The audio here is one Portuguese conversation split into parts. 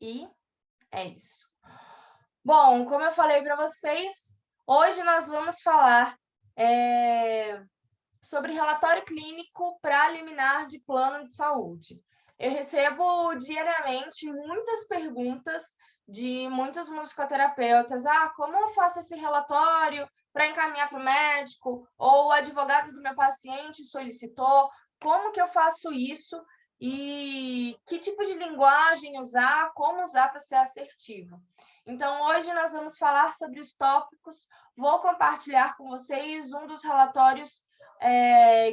E é isso. Bom, como eu falei para vocês, hoje nós vamos falar sobre relatório clínico para liminar de plano de saúde. Eu recebo diariamente muitas perguntas de muitos musicoterapeutas. Como eu faço esse relatório para encaminhar para o médico? Ou o advogado do meu paciente solicitou, como que eu faço isso? E que tipo de linguagem usar, como usar para ser assertivo? Então, hoje nós vamos falar sobre os tópicos. Vou compartilhar com vocês um dos relatórios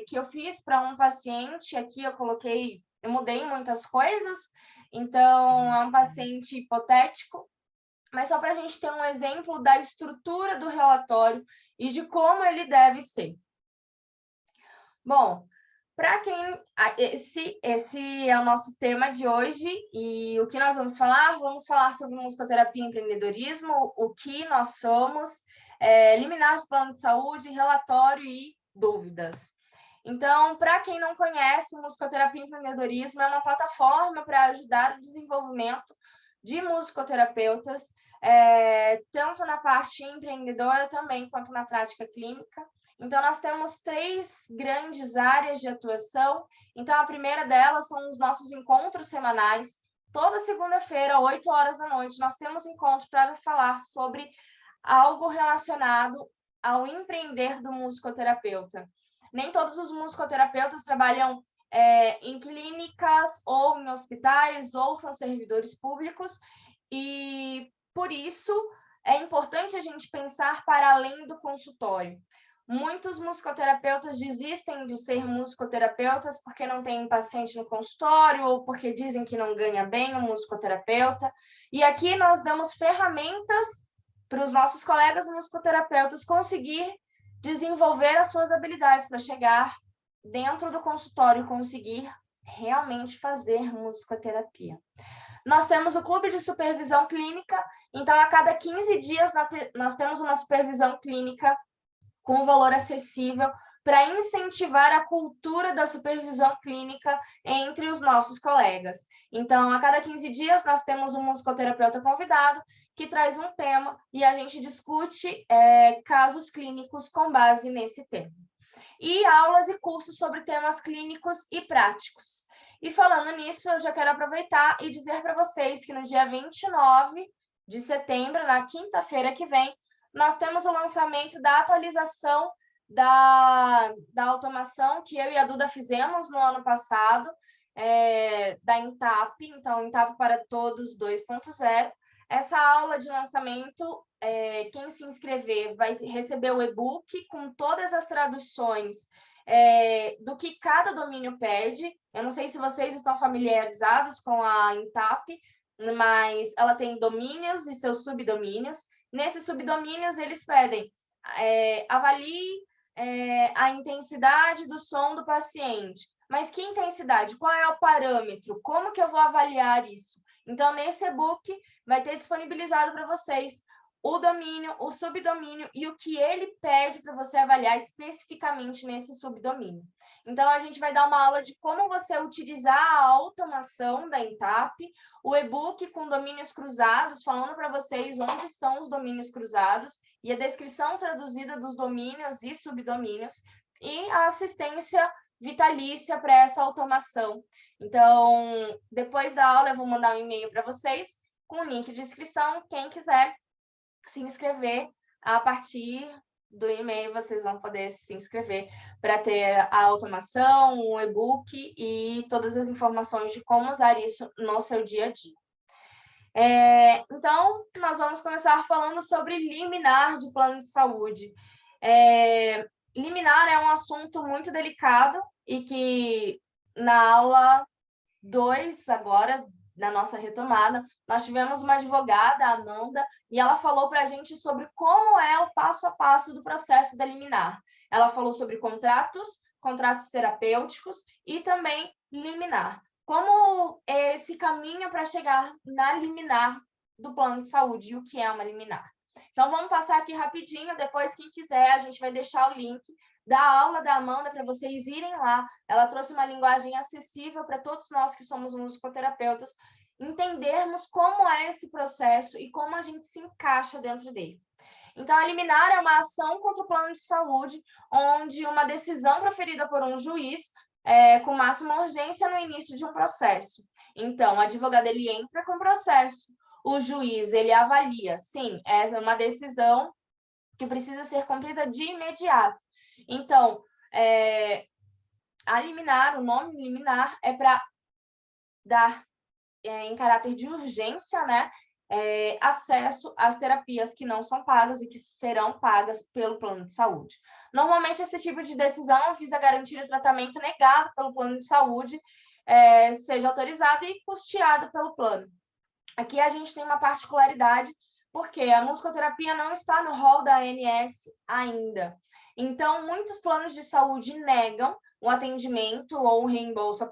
que eu fiz para um paciente. Aqui eu mudei muitas coisas, então é um paciente hipotético, mas só para a gente ter um exemplo da estrutura do relatório e de como ele deve ser. Bom, para quem esse é o nosso tema de hoje, e o que nós vamos falar? Vamos falar sobre musicoterapia e empreendedorismo, o que nós somos, liminar de plano de saúde, relatório e dúvidas. Então, para quem não conhece, musicoterapia e empreendedorismo é uma plataforma para ajudar o desenvolvimento de musicoterapeutas, tanto na parte empreendedora também quanto na prática clínica. Então, nós temos 3 grandes áreas de atuação. Então, a primeira delas são os nossos encontros semanais. Toda segunda-feira, 8 horas da noite, nós temos encontro para falar sobre algo relacionado ao empreender do musicoterapeuta. Nem todos os musicoterapeutas trabalham em clínicas ou em hospitais ou são servidores públicos, e por isso é importante a gente pensar para além do consultório. Muitos musicoterapeutas desistem de ser musicoterapeutas porque não tem paciente no consultório ou porque dizem que não ganha bem o musicoterapeuta. E aqui nós damos ferramentas para os nossos colegas musicoterapeutas conseguir desenvolver as suas habilidades para chegar dentro do consultório e conseguir realmente fazer musicoterapia. Nós temos o clube de supervisão clínica, então a cada 15 dias nós temos uma supervisão clínica com um valor acessível para incentivar a cultura da supervisão clínica entre os nossos colegas. Então, a cada 15 dias, nós temos um musicoterapeuta convidado que traz um tema e a gente discute casos clínicos com base nesse tema. E aulas e cursos sobre temas clínicos e práticos. E falando nisso, eu já quero aproveitar e dizer para vocês que no dia 29 de setembro, na quinta-feira que vem, nós temos o lançamento da atualização da automação que eu e a Duda fizemos no ano passado, da Intap, então Intap para Todos 2.0. Essa aula de lançamento, quem se inscrever vai receber o e-book com todas as traduções do que cada domínio pede. Eu não sei se vocês estão familiarizados com a Intap, mas ela tem domínios e seus subdomínios. Nesses subdomínios, eles pedem avalie a intensidade do som do paciente. Mas que intensidade? Qual é o parâmetro? Como que eu vou avaliar isso? Então, nesse e-book, vai ter disponibilizado para vocês o domínio, o subdomínio e o que ele pede para você avaliar especificamente nesse subdomínio. Então, a gente vai dar uma aula de como você utilizar a automação da Intap, o e-book com domínios cruzados, falando para vocês onde estão os domínios cruzados e a descrição traduzida dos domínios e subdomínios, e a assistência vitalícia para essa automação. Então, depois da aula, eu vou mandar um e-mail para vocês com o link de inscrição. Quem quiser se inscrever, a partir do e-mail vocês vão poder se inscrever para ter a automação, o e-book e todas as informações de como usar isso no seu dia a dia. Então, nós vamos começar falando sobre liminar de plano de saúde. Liminar é um assunto muito delicado e que na aula 2 agora, na nossa retomada, nós tivemos uma advogada, a Amanda, e ela falou para a gente sobre como é o passo a passo do processo da liminar. Ela falou sobre contratos terapêuticos e também liminar. Como é esse caminho para chegar na liminar do plano de saúde e o que é uma liminar. Então, vamos passar aqui rapidinho, depois, quem quiser, a gente vai deixar o link da aula da Amanda para vocês irem lá. Ela trouxe uma linguagem acessível para todos nós que somos musicoterapeutas entendermos como é esse processo e como a gente se encaixa dentro dele. Então, a liminar é uma ação contra o plano de saúde, onde uma decisão proferida por um juiz com máxima urgência no início de um processo. Então, o advogado ele entra com o processo, o juiz ele avalia, sim, essa é uma decisão que precisa ser cumprida de imediato. Então, a liminar, o nome liminar é para dar, em caráter de urgência, né, acesso às terapias que não são pagas e que serão pagas pelo plano de saúde. Normalmente, esse tipo de decisão visa garantir o tratamento negado pelo plano de saúde seja autorizado e custeado pelo plano. Aqui a gente tem uma particularidade, porque a musicoterapia não está no rol da ANS ainda. Então, muitos planos de saúde negam o atendimento ou o reembolso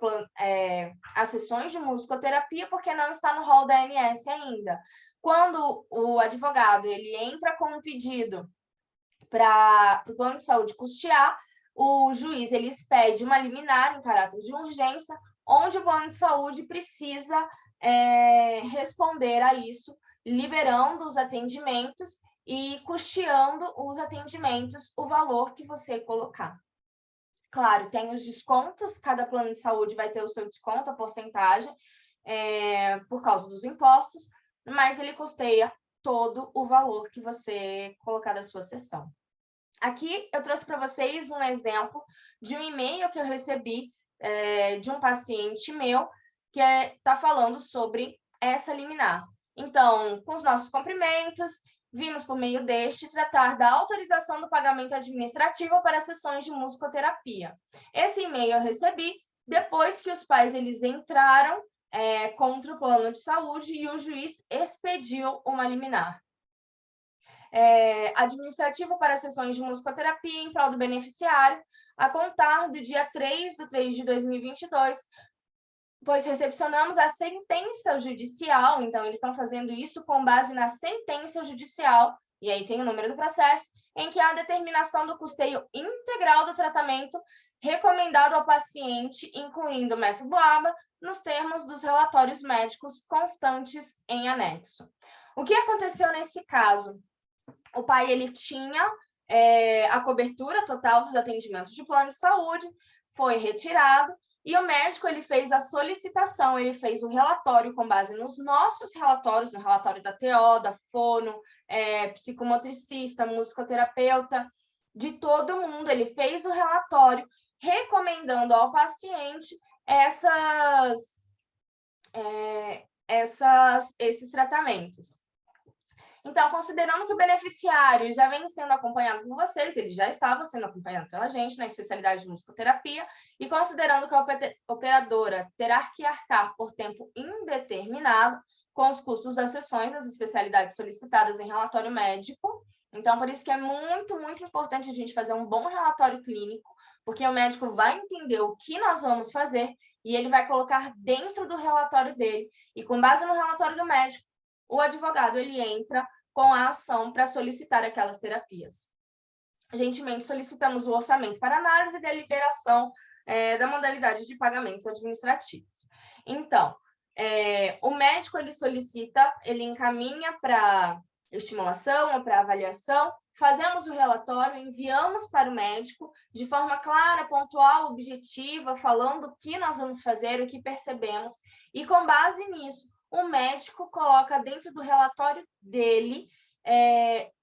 a sessões de musicoterapia porque não está no rol da ANS ainda. Quando o advogado ele entra com um pedido para o plano de saúde custear, o juiz ele expede uma liminar em caráter de urgência, onde o plano de saúde precisa responder a isso, liberando os atendimentos e custeando os atendimentos, o valor que você colocar. Claro, tem os descontos, cada plano de saúde vai ter o seu desconto, a porcentagem, por causa dos impostos, mas ele custeia todo o valor que você colocar da sua sessão. Aqui eu trouxe para vocês um exemplo de um e-mail que eu recebi de um paciente meu, que está falando sobre essa liminar. Então, com os nossos cumprimentos, vimos por meio deste tratar da autorização do pagamento administrativo para sessões de musicoterapia. Esse e-mail eu recebi depois que os pais eles entraram contra o plano de saúde e o juiz expediu uma liminar. Administrativo para sessões de musicoterapia em prol do beneficiário, a contar do dia 3/3 de 2022, pois recepcionamos a sentença judicial, então eles estão fazendo isso com base na sentença judicial, e aí tem o número do processo, em que há a determinação do custeio integral do tratamento recomendado ao paciente, incluindo o método ABA, nos termos dos relatórios médicos constantes em anexo. O que aconteceu nesse caso? O pai ele tinha a cobertura total dos atendimentos de plano de saúde, foi retirado, e o médico ele fez a solicitação, ele fez o relatório com base nos nossos relatórios, no relatório da TO, da fono, psicomotricista, musicoterapeuta, de todo mundo. Ele fez o relatório recomendando ao paciente esses tratamentos. Então, considerando que o beneficiário já vem sendo acompanhado por vocês, ele já estava sendo acompanhado pela gente na especialidade de musicoterapia, e considerando que a operadora terá que arcar por tempo indeterminado com os custos das sessões, das especialidades solicitadas em relatório médico. Então, por isso que é muito, muito importante a gente fazer um bom relatório clínico, porque o médico vai entender o que nós vamos fazer e ele vai colocar dentro do relatório dele. E com base no relatório do médico, o advogado ele entra com a ação para solicitar aquelas terapias. Gentilmente solicitamos o orçamento para análise e deliberação da modalidade de pagamentos administrativos. Então, o médico ele solicita, ele encaminha para estimulação ou para avaliação, fazemos o relatório, enviamos para o médico de forma clara, pontual, objetiva, falando o que nós vamos fazer, o que percebemos, e com base nisso, o médico coloca dentro do relatório dele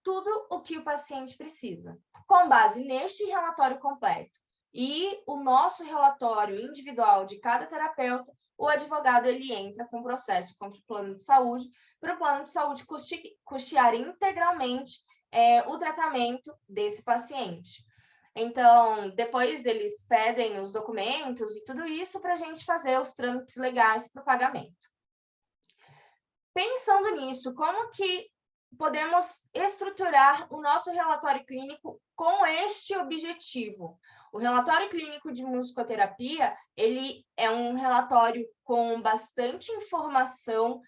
tudo o que o paciente precisa. Com base neste relatório completo e o nosso relatório individual de cada terapeuta, o advogado ele entra com processo contra o plano de saúde, para o plano de saúde custear integralmente o tratamento desse paciente. Então, depois eles pedem os documentos e tudo isso para a gente fazer os trâmites legais para o pagamento. Pensando nisso, como que podemos estruturar o nosso relatório clínico com este objetivo? O relatório clínico de musicoterapia, ele é um relatório com bastante informação,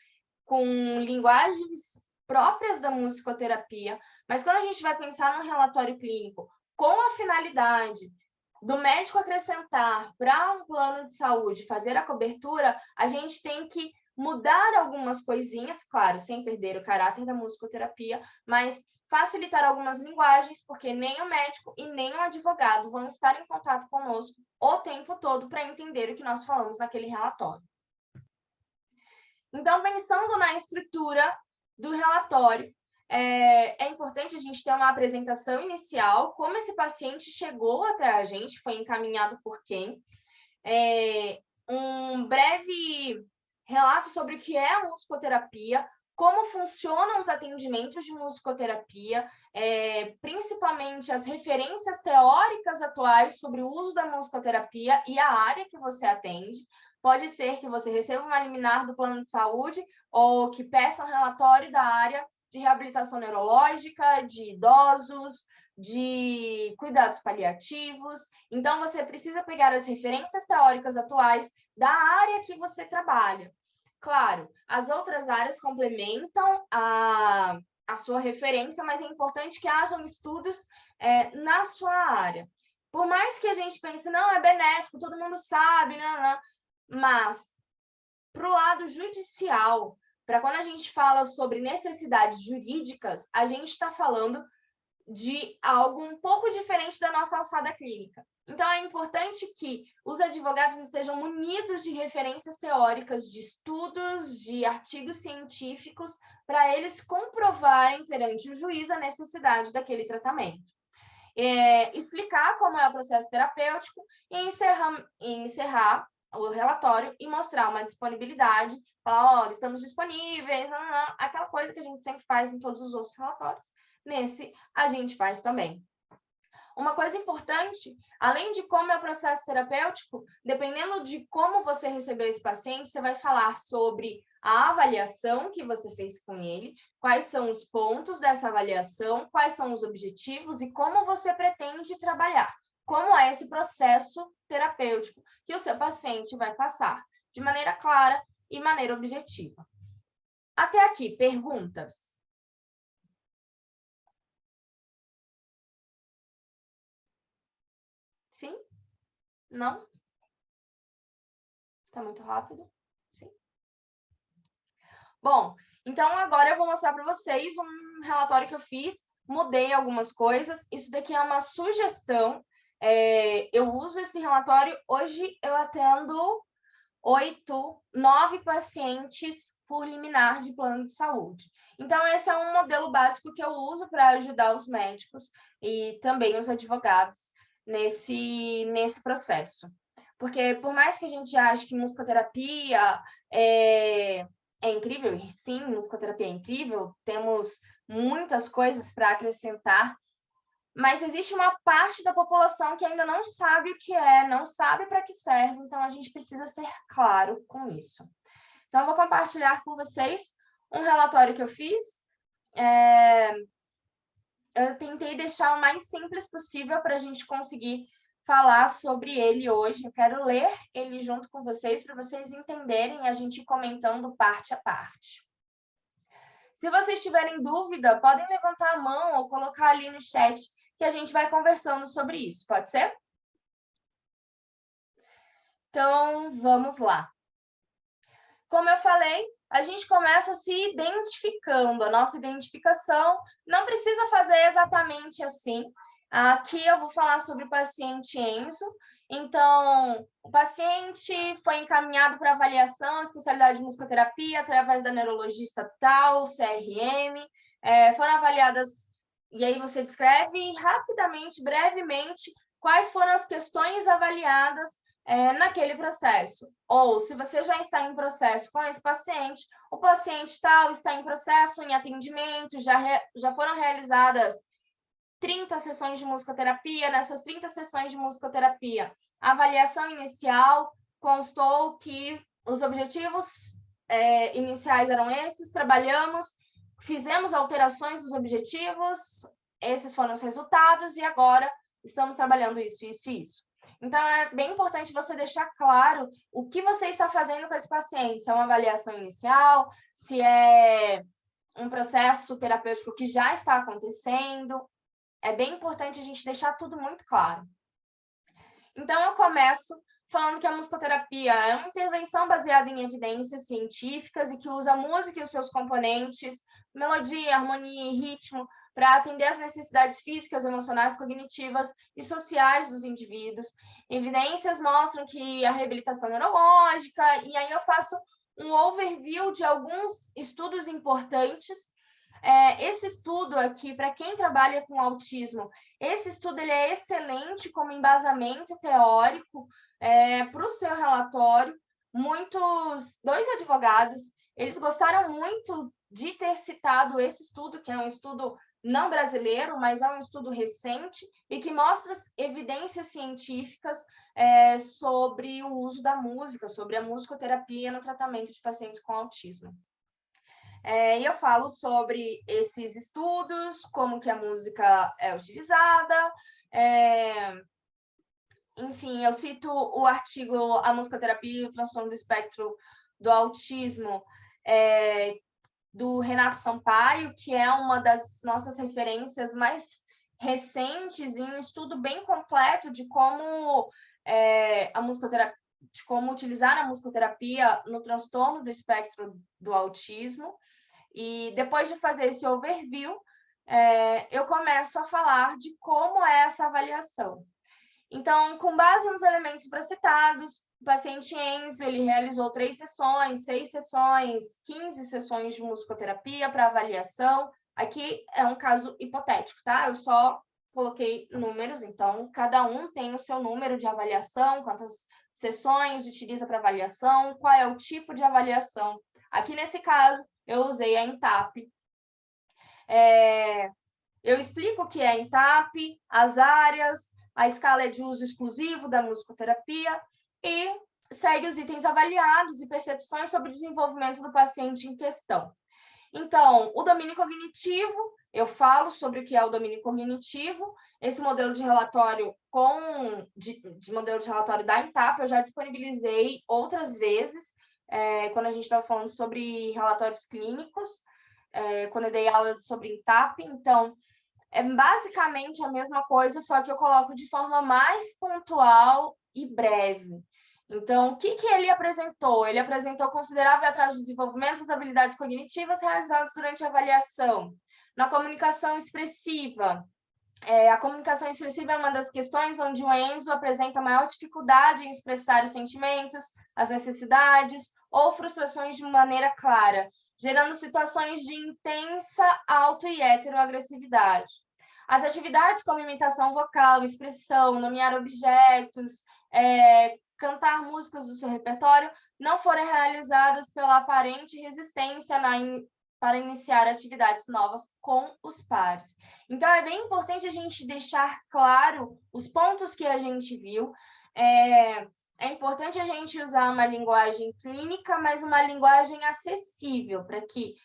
com linguagens próprias da musicoterapia, mas quando a gente vai pensar num relatório clínico com a finalidade do médico acrescentar para um plano de saúde fazer a cobertura, a gente tem que mudar algumas coisinhas, claro, sem perder o caráter da musicoterapia, mas facilitar algumas linguagens, porque nem o médico e nem o advogado vão estar em contato conosco o tempo todo para entender o que nós falamos naquele relatório. Então, pensando na estrutura do relatório, é importante a gente ter uma apresentação inicial, como esse paciente chegou até a gente, foi encaminhado por quem, um breve relato sobre o que é a musicoterapia, como funcionam os atendimentos de musicoterapia, principalmente as referências teóricas atuais sobre o uso da musicoterapia e a área que você atende. Pode ser que você receba uma liminar do plano de saúde ou que peça um relatório da área de reabilitação neurológica, de idosos, de cuidados paliativos. Então, você precisa pegar as referências teóricas atuais da área que você trabalha. Claro, as outras áreas complementam a sua referência, mas é importante que hajam estudos na sua área. Por mais que a gente pense, não, é benéfico, todo mundo sabe, não, mas para o lado judicial, para quando a gente fala sobre necessidades jurídicas, a gente está falando de algo um pouco diferente da nossa alçada clínica. Então, é importante que os advogados estejam munidos de referências teóricas, de estudos, de artigos científicos, para eles comprovarem perante o juiz a necessidade daquele tratamento. Explicar como é o processo terapêutico e encerrar o relatório e mostrar uma disponibilidade, falar, olha, estamos disponíveis, aquela coisa que a gente sempre faz em todos os outros relatórios. Nesse, a gente faz também. Uma coisa importante, além de como é o processo terapêutico, dependendo de como você recebeu esse paciente, você vai falar sobre a avaliação que você fez com ele, quais são os pontos dessa avaliação, quais são os objetivos e como você pretende trabalhar. Como é esse processo terapêutico que o seu paciente vai passar, de maneira clara e maneira objetiva. Até aqui, perguntas? Sim? Não? Está muito rápido? Sim. Bom, então agora eu vou mostrar para vocês um relatório que eu fiz, mudei algumas coisas, isso daqui é uma sugestão, eu uso esse relatório, hoje eu atendo 9 pacientes por liminar de plano de saúde. Então, esse é um modelo básico que eu uso para ajudar os médicos e também os advogados nesse processo. Porque, por mais que a gente ache que musicoterapia é incrível, e sim, musicoterapia é incrível, temos muitas coisas para acrescentar, mas existe uma parte da população que ainda não sabe o que é, não sabe para que serve, então a gente precisa ser claro com isso. Então, eu vou compartilhar com vocês um relatório que eu fiz. Eu tentei deixar o mais simples possível para a gente conseguir falar sobre ele hoje. Eu quero ler ele junto com vocês, para vocês entenderem e a gente ir comentando parte a parte. Se vocês tiverem dúvida, podem levantar a mão ou colocar ali no chat, que a gente vai conversando sobre isso, pode ser? Então, vamos lá. Como eu falei, a gente começa se identificando. A nossa identificação não precisa fazer exatamente assim. Aqui eu vou falar sobre o paciente Enzo. Então, o paciente foi encaminhado para avaliação, especialidade de musicoterapia, através da neurologista tal, CRM. Foram avaliadas, e aí você descreve rapidamente, brevemente, quais foram as questões avaliadas naquele processo. Ou, se você já está em processo com esse paciente, o paciente tal está em processo, em atendimento, já foram realizadas 30 sessões de musicoterapia. Nessas 30 sessões de musicoterapia, a avaliação inicial constou que os objetivos iniciais eram esses, trabalhamos, fizemos alterações dos objetivos, esses foram os resultados, e agora estamos trabalhando isso, isso e isso. Então, é bem importante você deixar claro o que você está fazendo com esse paciente, se é uma avaliação inicial, se é um processo terapêutico que já está acontecendo. É bem importante a gente deixar tudo muito claro. Então, eu começo falando que a musicoterapia é uma intervenção baseada em evidências científicas e que usa a música e os seus componentes, melodia, harmonia e ritmo, para atender às necessidades físicas, emocionais, cognitivas e sociais dos indivíduos. Evidências mostram que a reabilitação neurológica, e aí eu faço um overview de alguns estudos importantes. Esse estudo aqui, para quem trabalha com autismo, esse estudo ele é excelente como embasamento teórico para o seu relatório. Dois advogados, eles gostaram muito de ter citado esse estudo, que é um estudo não brasileiro, mas é um estudo recente e que mostra evidências científicas sobre o uso da música, sobre a musicoterapia no tratamento de pacientes com autismo. E eu falo sobre esses estudos, como que a música é utilizada, enfim, eu cito o artigo A Musicoterapia e o Transtorno do Espectro do Autismo, do Renato Sampaio, que é uma das nossas referências mais recentes e um estudo bem completo de como a musicoterapia, de como utilizar a musicoterapia no transtorno do espectro do autismo. E depois de fazer esse overview, eu começo a falar de como é essa avaliação. Então, com base nos elementos citados, o paciente Enzo ele realizou 3 sessões, 6 sessões, 15 sessões de musicoterapia para avaliação. Aqui é um caso hipotético, tá? Eu só coloquei números, então cada um tem o seu número de avaliação, quantas sessões utiliza para avaliação, qual é o tipo de avaliação. Aqui nesse caso, eu usei a ENTAP. Eu explico o que é a ENTAP, as áreas, a escala é de uso exclusivo da musicoterapia e segue os itens avaliados e percepções sobre o desenvolvimento do paciente em questão. Então, o domínio cognitivo, eu falo sobre o que é o domínio cognitivo. Esse modelo de relatório modelo de relatório da ENTAP eu já disponibilizei outras vezes, quando a gente estava falando sobre relatórios clínicos, quando eu dei aula sobre ENTAP. Então, é basicamente a mesma coisa, só que eu coloco de forma mais pontual e breve. Então, o que ele apresentou? Ele apresentou considerável atraso no desenvolvimento das habilidades cognitivas realizadas durante a avaliação. Na comunicação expressiva, a comunicação expressiva é uma das questões onde o Enzo apresenta maior dificuldade em expressar os sentimentos, as necessidades ou frustrações de maneira clara, gerando situações de intensa auto- e heteroagressividade. As atividades como imitação vocal, expressão, nomear objetos, cantar músicas do seu repertório não foram realizadas pela aparente resistência para iniciar atividades novas com os pares. Então, é bem importante a gente deixar claro os pontos que a gente viu. É importante a gente usar uma linguagem clínica, mas uma linguagem acessível, para que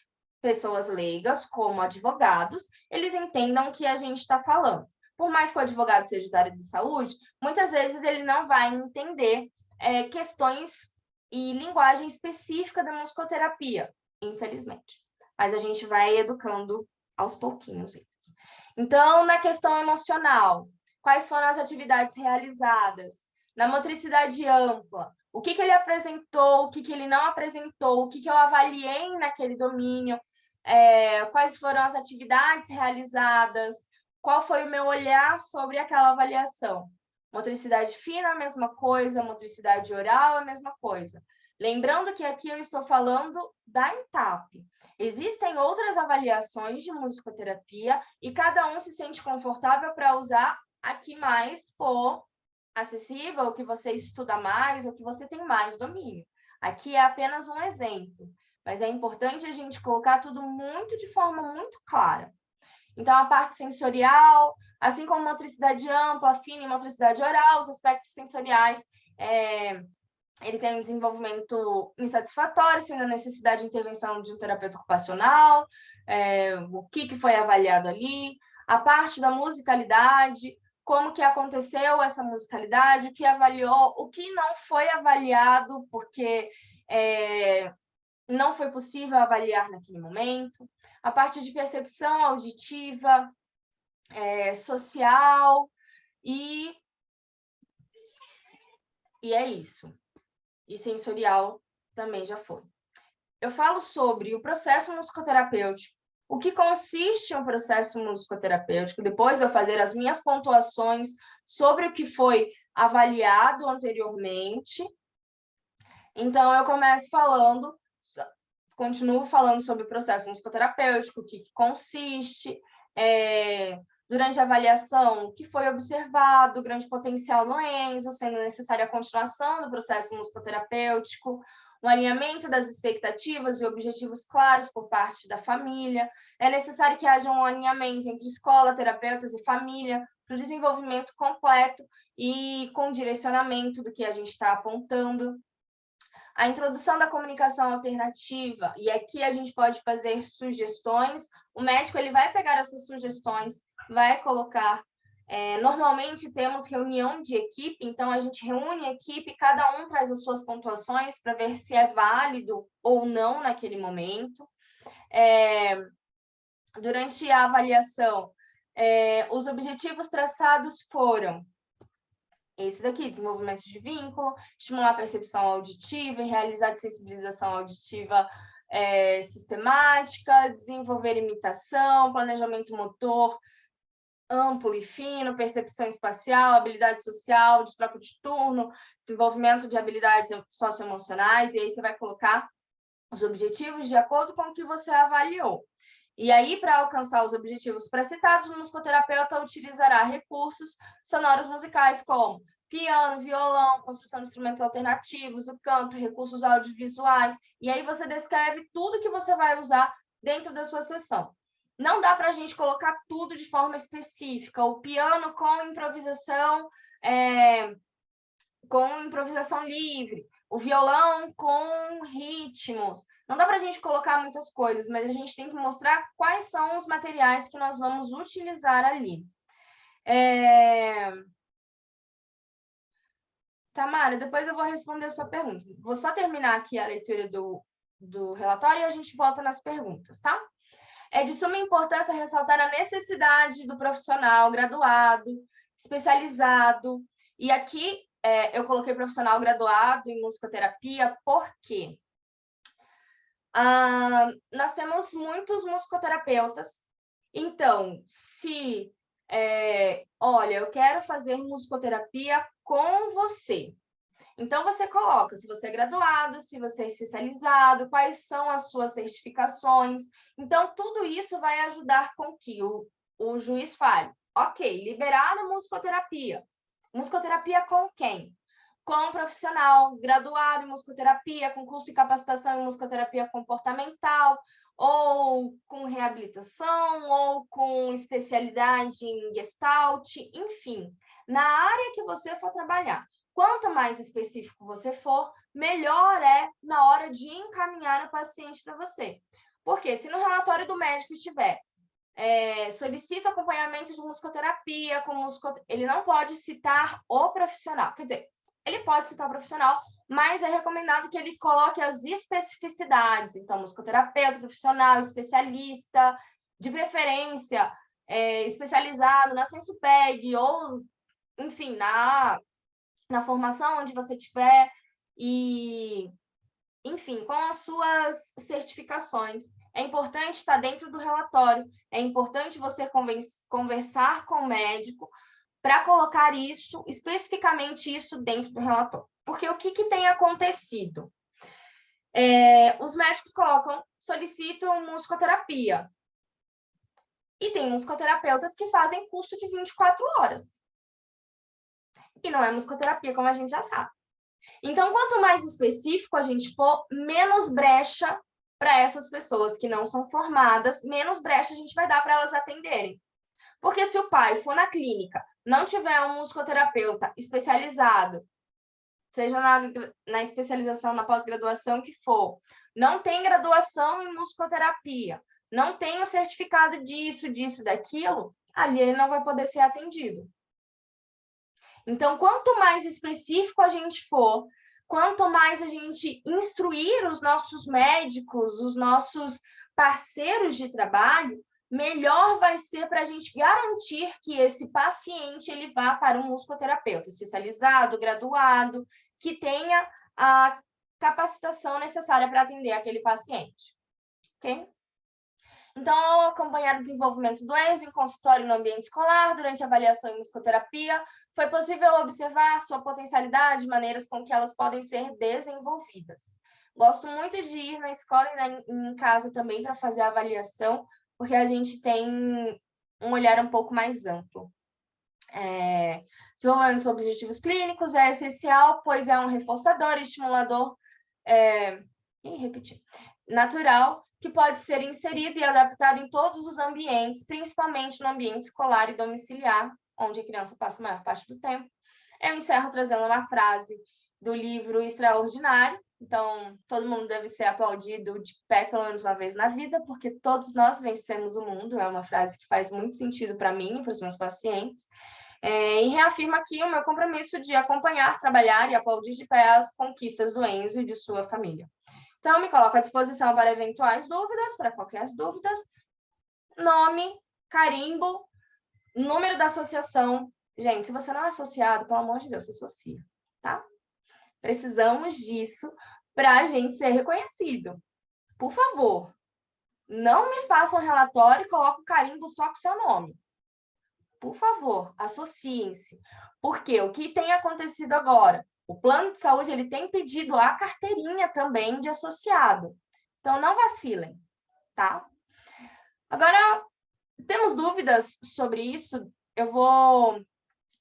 pessoas leigas, como advogados, eles entendam o que a gente está falando. Por mais que o advogado seja da área de saúde, muitas vezes ele não vai entender questões e linguagem específica da musicoterapia, infelizmente. Mas a gente vai educando aos pouquinhos eles. Então, na questão emocional, quais foram as atividades realizadas? Na motricidade ampla, o que ele apresentou, o que ele não apresentou, o que eu avaliei naquele domínio, quais foram as atividades realizadas, qual foi o meu olhar sobre aquela avaliação. Motricidade fina, a mesma coisa, motricidade oral, a mesma coisa. Lembrando que aqui eu estou falando da ENTAP. Existem outras avaliações de musicoterapia e cada um se sente confortável para usar a que mais for acessível, o que você estuda mais, o que você tem mais domínio. Aqui é apenas um exemplo, mas é importante a gente colocar tudo de forma muito clara. Então, a parte sensorial, assim como motricidade ampla, fina e motricidade oral, os aspectos sensoriais, ele tem um desenvolvimento insatisfatório, sendo a necessidade de intervenção de um terapeuta ocupacional, o que foi avaliado ali, a parte da musicalidade, como que aconteceu essa musicalidade, o que avaliou, o que não foi avaliado, porque não foi possível avaliar naquele momento, a parte de percepção auditiva, social e E é isso. E sensorial também já foi. Eu falo sobre o processo musicoterapêutico, o que consiste um processo musicoterapêutico, depois de eu fazer as minhas pontuações sobre o que foi avaliado anteriormente. Então, eu continuo falando sobre o processo musicoterapêutico, o que consiste, durante a avaliação, o que foi observado, o grande potencial no Enzo, sendo necessária a continuação do processo musicoterapêutico, um alinhamento das expectativas e objetivos claros por parte da família. É necessário que haja um alinhamento entre escola, terapeutas e família para o desenvolvimento completo e com direcionamento do que a gente está apontando. A introdução da comunicação alternativa, e aqui a gente pode fazer sugestões. O médico ele vai pegar essas sugestões, vai colocar. Normalmente temos reunião de equipe, então a gente reúne a equipe, cada um traz as suas pontuações para ver se é válido ou não naquele momento. Durante a avaliação, os objetivos traçados foram esse daqui: desenvolvimento de vínculo, estimular a percepção auditiva e realizar sensibilização auditiva sistemática, desenvolver imitação, planejamento motor amplo e fino, percepção espacial, habilidade social, de troca de turno, desenvolvimento de habilidades socioemocionais, e aí você vai colocar os objetivos de acordo com o que você avaliou. E aí, para alcançar os objetivos precitados, o musicoterapeuta utilizará recursos sonoros musicais como piano, violão, construção de instrumentos alternativos, o canto, recursos audiovisuais. E aí você descreve tudo que você vai usar dentro da sua sessão. Não dá para a gente colocar tudo de forma específica. O piano com improvisação livre, o violão com ritmos. Não dá para a gente colocar muitas coisas, mas a gente tem que mostrar quais são os materiais que nós vamos utilizar ali. Tamara, depois eu vou responder a sua pergunta. Vou só terminar aqui a leitura do relatório e a gente volta nas perguntas, tá? É de suma importância ressaltar a necessidade do profissional graduado, especializado. E aqui eu coloquei profissional graduado em musicoterapia, porque nós temos muitos musicoterapeutas. Então, se, olha, eu quero fazer musicoterapia com você. Então, você coloca se você é graduado, se você é especializado, quais são as suas certificações. Então, tudo isso vai ajudar com que o juiz fale, ok, liberado musicoterapia. Musicoterapia com quem? Com um profissional graduado em musicoterapia, com curso de capacitação em musicoterapia comportamental, ou com reabilitação, ou com especialidade em Gestalt, enfim, na área que você for trabalhar. Quanto mais específico você for, melhor é na hora de encaminhar o paciente para você. Porque se no relatório do médico estiver solicita acompanhamento de musicoterapia, ele não pode citar o profissional. Quer dizer, ele pode citar o profissional, mas é recomendado que ele coloque as especificidades. Então, musicoterapeuta, profissional, especialista, de preferência, especializado na Sensupeg, ou, enfim, na formação onde você tiver, e, enfim, com as suas certificações. É importante estar dentro do relatório, é importante você conversar com o médico para colocar isso, especificamente isso, dentro do relatório. Porque o que tem acontecido? Os médicos solicitam musicoterapia. E tem musicoterapeutas que fazem curso de 24 horas. E não é musicoterapia, como a gente já sabe. Então, quanto mais específico a gente for, menos brecha para essas pessoas que não são formadas, menos brecha a gente vai dar para elas atenderem. Porque se o pai for na clínica, não tiver um musicoterapeuta especializado, seja na especialização, na pós-graduação que for, não tem graduação em musicoterapia, não tem o certificado disso, daquilo, ali ele não vai poder ser atendido. Então, quanto mais específico a gente for, quanto mais a gente instruir os nossos médicos, os nossos parceiros de trabalho, melhor vai ser para a gente garantir que esse paciente ele vá para um musicoterapeuta especializado, graduado, que tenha a capacitação necessária para atender aquele paciente, ok? Então, ao acompanhar o desenvolvimento do Enzo em consultório no ambiente escolar, durante a avaliação em musicoterapia, foi possível observar sua potencialidade e maneiras com que elas podem ser desenvolvidas. Gosto muito de ir na escola e em casa também para fazer a avaliação, porque a gente tem um olhar um pouco mais amplo. Desenvolvimento dos objetivos clínicos é essencial, pois é um reforçador e estimulador natural que pode ser inserido e adaptado em todos os ambientes, principalmente no ambiente escolar e domiciliar, onde a criança passa a maior parte do tempo. Eu encerro trazendo uma frase do livro Extraordinário. Então, todo mundo deve ser aplaudido de pé pelo menos uma vez na vida, porque todos nós vencemos o mundo. É uma frase que faz muito sentido para mim e para os meus pacientes. E reafirma aqui o meu compromisso de acompanhar, trabalhar e aplaudir de pé as conquistas do Enzo e de sua família. Então, me coloco à disposição para eventuais dúvidas, para qualquer dúvidas. Nome, carimbo, número da associação. Gente, se você não é associado, pelo amor de Deus, se associa, tá? Precisamos disso para a gente ser reconhecido. Por favor, não me faça um relatório e coloque o carimbo só com o seu nome. Por favor, associem-se. Porque o que tem acontecido agora? O plano de saúde ele tem pedido a carteirinha também de associado. Então, não vacilem, tá? Agora, temos dúvidas sobre isso? Eu vou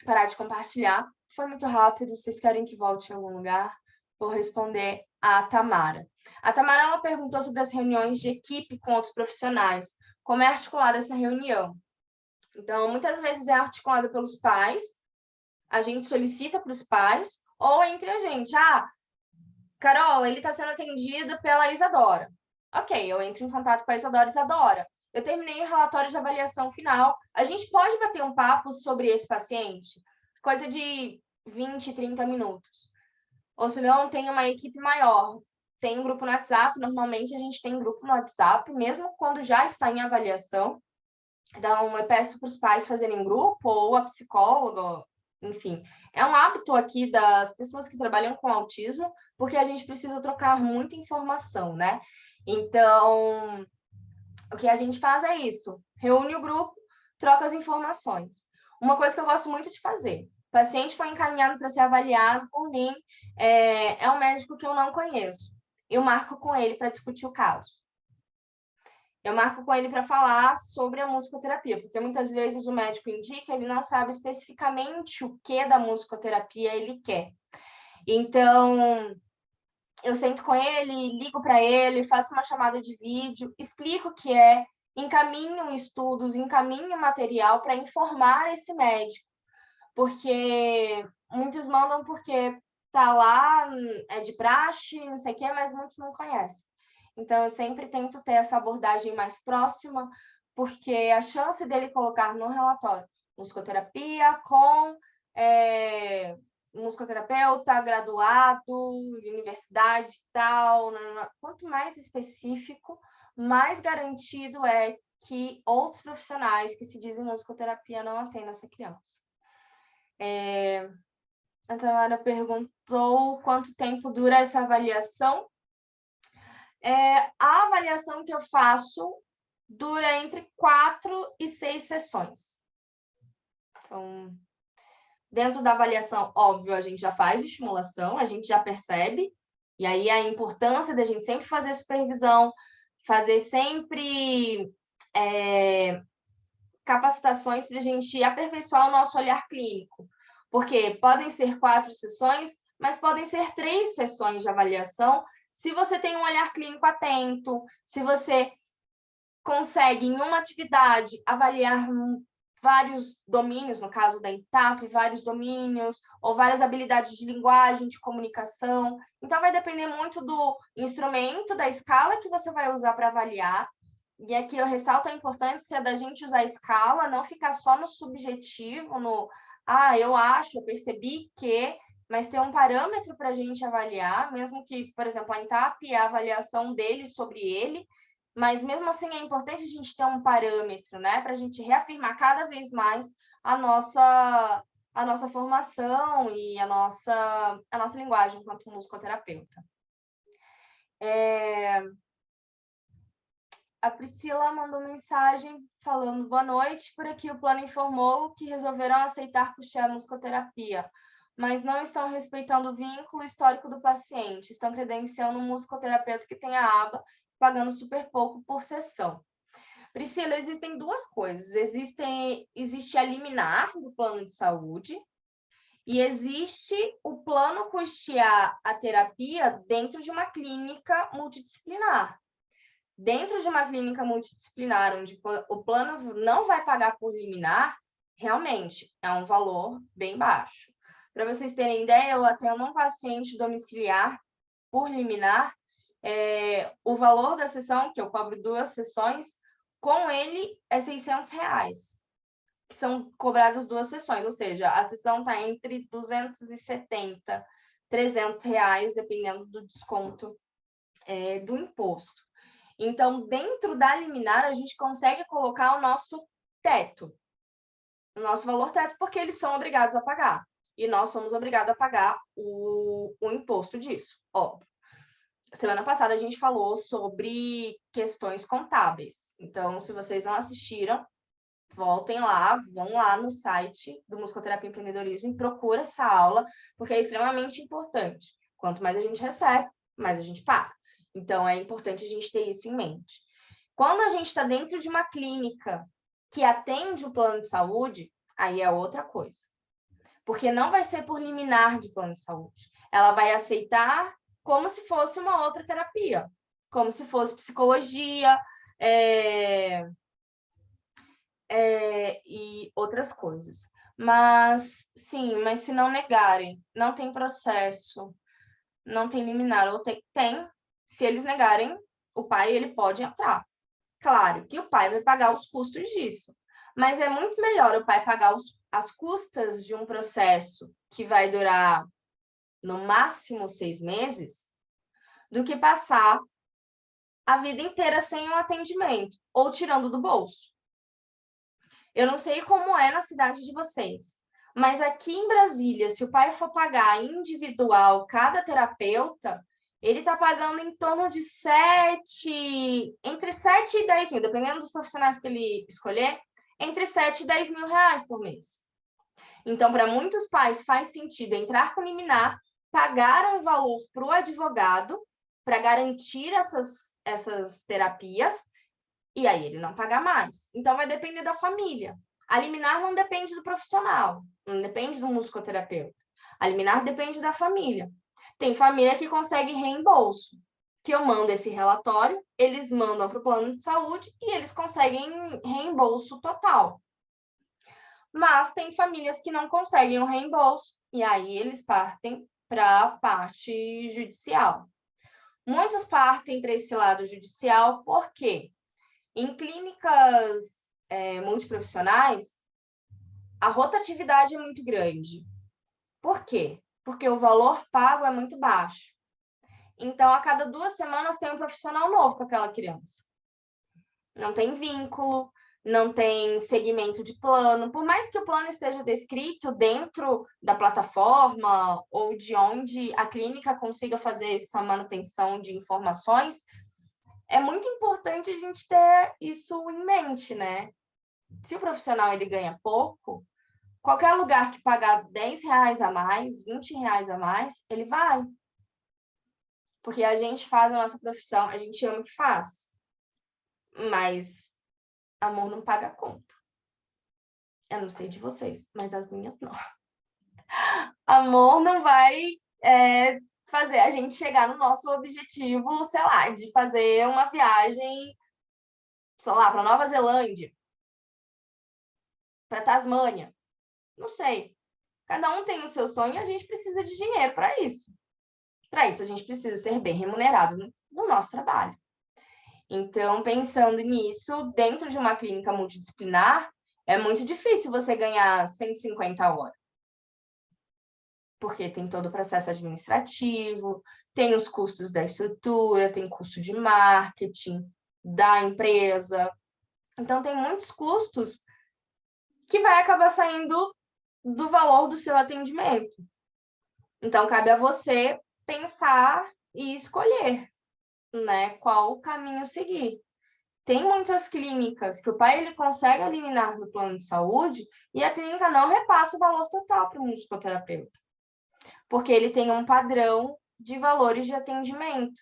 parar de compartilhar. Foi muito rápido. Vocês querem que volte em algum lugar? Vou responder a Tamara. A Tamara ela perguntou sobre as reuniões de equipe com outros profissionais. Como é articulada essa reunião? Então, muitas vezes é articulada pelos pais, a gente solicita para os pais, ou entre a gente. Carol, ele está sendo atendido pela Isadora. Ok, eu entro em contato com a Isadora. Isadora, eu terminei o relatório de avaliação final. A gente pode bater um papo sobre esse paciente? Coisa de 20, 30 minutos. Ou se não, tem uma equipe maior. Tem um grupo no WhatsApp, normalmente a gente tem grupo no WhatsApp, mesmo quando já está em avaliação. Então, eu peço para os pais fazerem grupo, ou a psicóloga, enfim. É um hábito aqui das pessoas que trabalham com autismo, porque a gente precisa trocar muita informação, né? Então, o que a gente faz é isso. Reúne o grupo, troca as informações. Uma coisa que eu gosto muito de fazer. O paciente foi encaminhado para ser avaliado por mim, é um médico que eu não conheço. Eu marco com ele para discutir o caso. Eu marco com ele para falar sobre a musicoterapia, porque muitas vezes o médico indica, ele não sabe especificamente o que da musicoterapia ele quer. Então, eu sento com ele, ligo para ele, faço uma chamada de vídeo, explico o que é, encaminho estudos, encaminho material para informar esse médico, porque muitos mandam porque tá lá, é de praxe, não sei o quê, mas muitos não conhecem. Então, eu sempre tento ter essa abordagem mais próxima, porque a chance dele colocar no relatório musicoterapia com musicoterapeuta, graduado, universidade e tal, quanto mais específico, mais garantido é que outros profissionais que se dizem musicoterapia não atendam essa criança. A Tamara perguntou quanto tempo dura essa avaliação. A avaliação que eu faço dura entre 4 e 6 sessões. Então, dentro da avaliação, óbvio, a gente já faz estimulação, a gente já percebe, e aí a importância da gente sempre fazer supervisão, fazer sempre capacitações para a gente aperfeiçoar o nosso olhar clínico. Porque podem ser 4 sessões, mas podem ser 3 sessões de avaliação, se você tem um olhar clínico atento, se você consegue, em uma atividade, avaliar vários domínios, no caso da ENTAP, vários domínios, ou várias habilidades de linguagem, de comunicação. Então, vai depender muito do instrumento, da escala que você vai usar para avaliar. E aqui eu ressalto a importância da gente usar a escala, não ficar só no subjetivo, no eu acho, eu percebi que, mas ter um parâmetro para a gente avaliar, mesmo que, por exemplo, a ENTAP é a avaliação dele sobre ele, mas mesmo assim é importante a gente ter um parâmetro, né, para a gente reafirmar cada vez mais a nossa a nossa formação e a nossa linguagem enquanto musicoterapeuta. A Priscila mandou mensagem falando: boa noite, por aqui o plano informou que resolveram aceitar custear a musicoterapia, mas não estão respeitando o vínculo histórico do paciente, estão credenciando um musicoterapeuta que tem a aba, pagando super pouco por sessão. Priscila, existem duas coisas. Existe a liminar do plano de saúde e existe o plano custear a terapia dentro de uma clínica multidisciplinar. Dentro de uma clínica multidisciplinar, onde o plano não vai pagar por liminar, realmente é um valor bem baixo. Para vocês terem ideia, eu atendo um paciente domiciliar por liminar, o valor da sessão, que eu cobro 2 sessões, com ele é R$600, que são cobradas 2 sessões, ou seja, a sessão está entre R$270, R$300, dependendo do desconto do imposto. Então, dentro da liminar, a gente consegue colocar o nosso teto, o nosso valor teto, porque eles são obrigados a pagar. E nós somos obrigados a pagar o imposto disso, óbvio. Semana passada a gente falou sobre questões contábeis. Então, se vocês não assistiram, voltem lá, vão lá no site do Musicoterapia e Empreendedorismo e procura essa aula, porque é extremamente importante. Quanto mais a gente recebe, mais a gente paga. Então, é importante a gente ter isso em mente. Quando a gente está dentro de uma clínica que atende o plano de saúde, aí é outra coisa. Porque não vai ser por liminar de plano de saúde. Ela vai aceitar como se fosse uma outra terapia, como se fosse psicologia e outras coisas. Mas, sim, mas se não negarem, não tem processo, não tem liminar, ou tem, se eles negarem, o pai ele pode entrar. Claro que o pai vai pagar os custos disso, mas é muito melhor o pai pagar as custas de um processo que vai durar no máximo 6 meses, do que passar a vida inteira sem um atendimento, ou tirando do bolso. Eu não sei como é na cidade de vocês, mas aqui em Brasília, se o pai for pagar individual cada terapeuta, ele está pagando em torno de entre 7 e 10 mil, dependendo dos profissionais que ele escolher, entre 7 e 10 mil reais por mês. Então, para muitos pais, faz sentido entrar com liminar, pagar um valor para o advogado para garantir essas terapias, e aí ele não paga mais. Então, vai depender da família. A liminar não depende do profissional, não depende do musicoterapeuta. A liminar depende da família. Tem família que consegue reembolso, que eu mando esse relatório, eles mandam para o plano de saúde e eles conseguem reembolso total. Mas tem famílias que não conseguem o reembolso, e aí eles partem para a parte judicial. Muitos partem para esse lado judicial, por quê? Em clínicas multiprofissionais, a rotatividade é muito grande. Por quê? Porque o valor pago é muito baixo. Então, a cada 2 semanas tem um profissional novo com aquela criança. Não tem vínculo, não tem segmento de plano. Por mais que o plano esteja descrito dentro da plataforma ou de onde a clínica consiga fazer essa manutenção de informações, é muito importante a gente ter isso em mente, né? Se o profissional ele ganha pouco, qualquer lugar que pagar R$10 a mais, R$20 a mais, ele vai. Porque a gente faz a nossa profissão, a gente ama o que faz. Mas amor não paga a conta. Eu não sei de vocês, mas as minhas não. Amor não vai fazer a gente chegar no nosso objetivo, sei lá, de fazer uma viagem, sei lá, para Nova Zelândia, para Tasmânia. Não sei. Cada um tem o seu sonho e a gente precisa de dinheiro para isso. Para isso, a gente precisa ser bem remunerado no nosso trabalho. Então, pensando nisso, dentro de uma clínica multidisciplinar, é muito difícil você ganhar 150 horas. Porque tem todo o processo administrativo, tem os custos da estrutura, tem custo de marketing da empresa. Então, tem muitos custos que vai acabar saindo do valor do seu atendimento. Então, cabe a você pensar e escolher, né, qual caminho seguir. Tem muitas clínicas que o pai ele consegue eliminar do plano de saúde e a clínica não repassa o valor total para o musicoterapeuta, porque ele tem um padrão de valores de atendimento.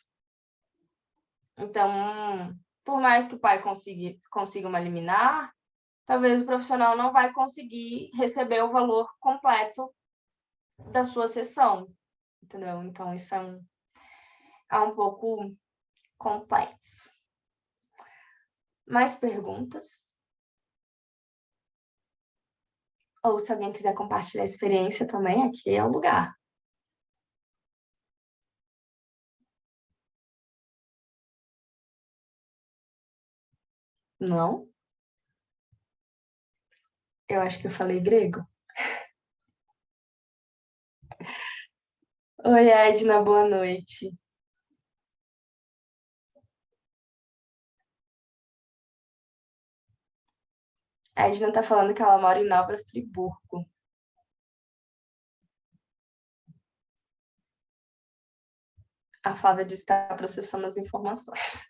Então, por mais que o pai consiga uma liminar, talvez o profissional não vai conseguir receber o valor completo da sua sessão, entendeu? Então, isso é um pouco complexo. Mais perguntas? Ou se alguém quiser compartilhar a experiência também, aqui é o lugar. Não? Eu acho que eu falei grego. Oi, Edna, boa noite. A Edna tá falando que ela mora em Nova Friburgo. A Flávia disse que está processando as informações.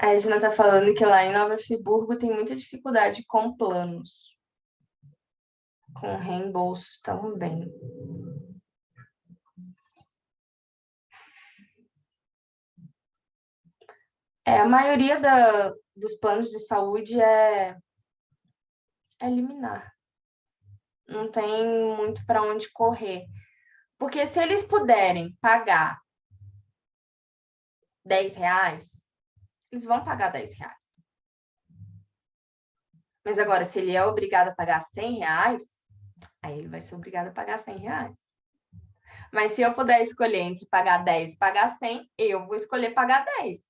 A Edna tá falando que lá em Nova Friburgo tem muita dificuldade com planos, com reembolsos também. A maioria dos planos de saúde é liminar. Não tem muito para onde correr. Porque se eles puderem pagar R$ 10, eles vão pagar R$ 10. Mas agora, se ele é obrigado a pagar R$ 100, aí ele vai ser obrigado a pagar R$ 100. Mas se eu puder escolher entre pagar 10 e pagar 100, eu vou escolher pagar 10.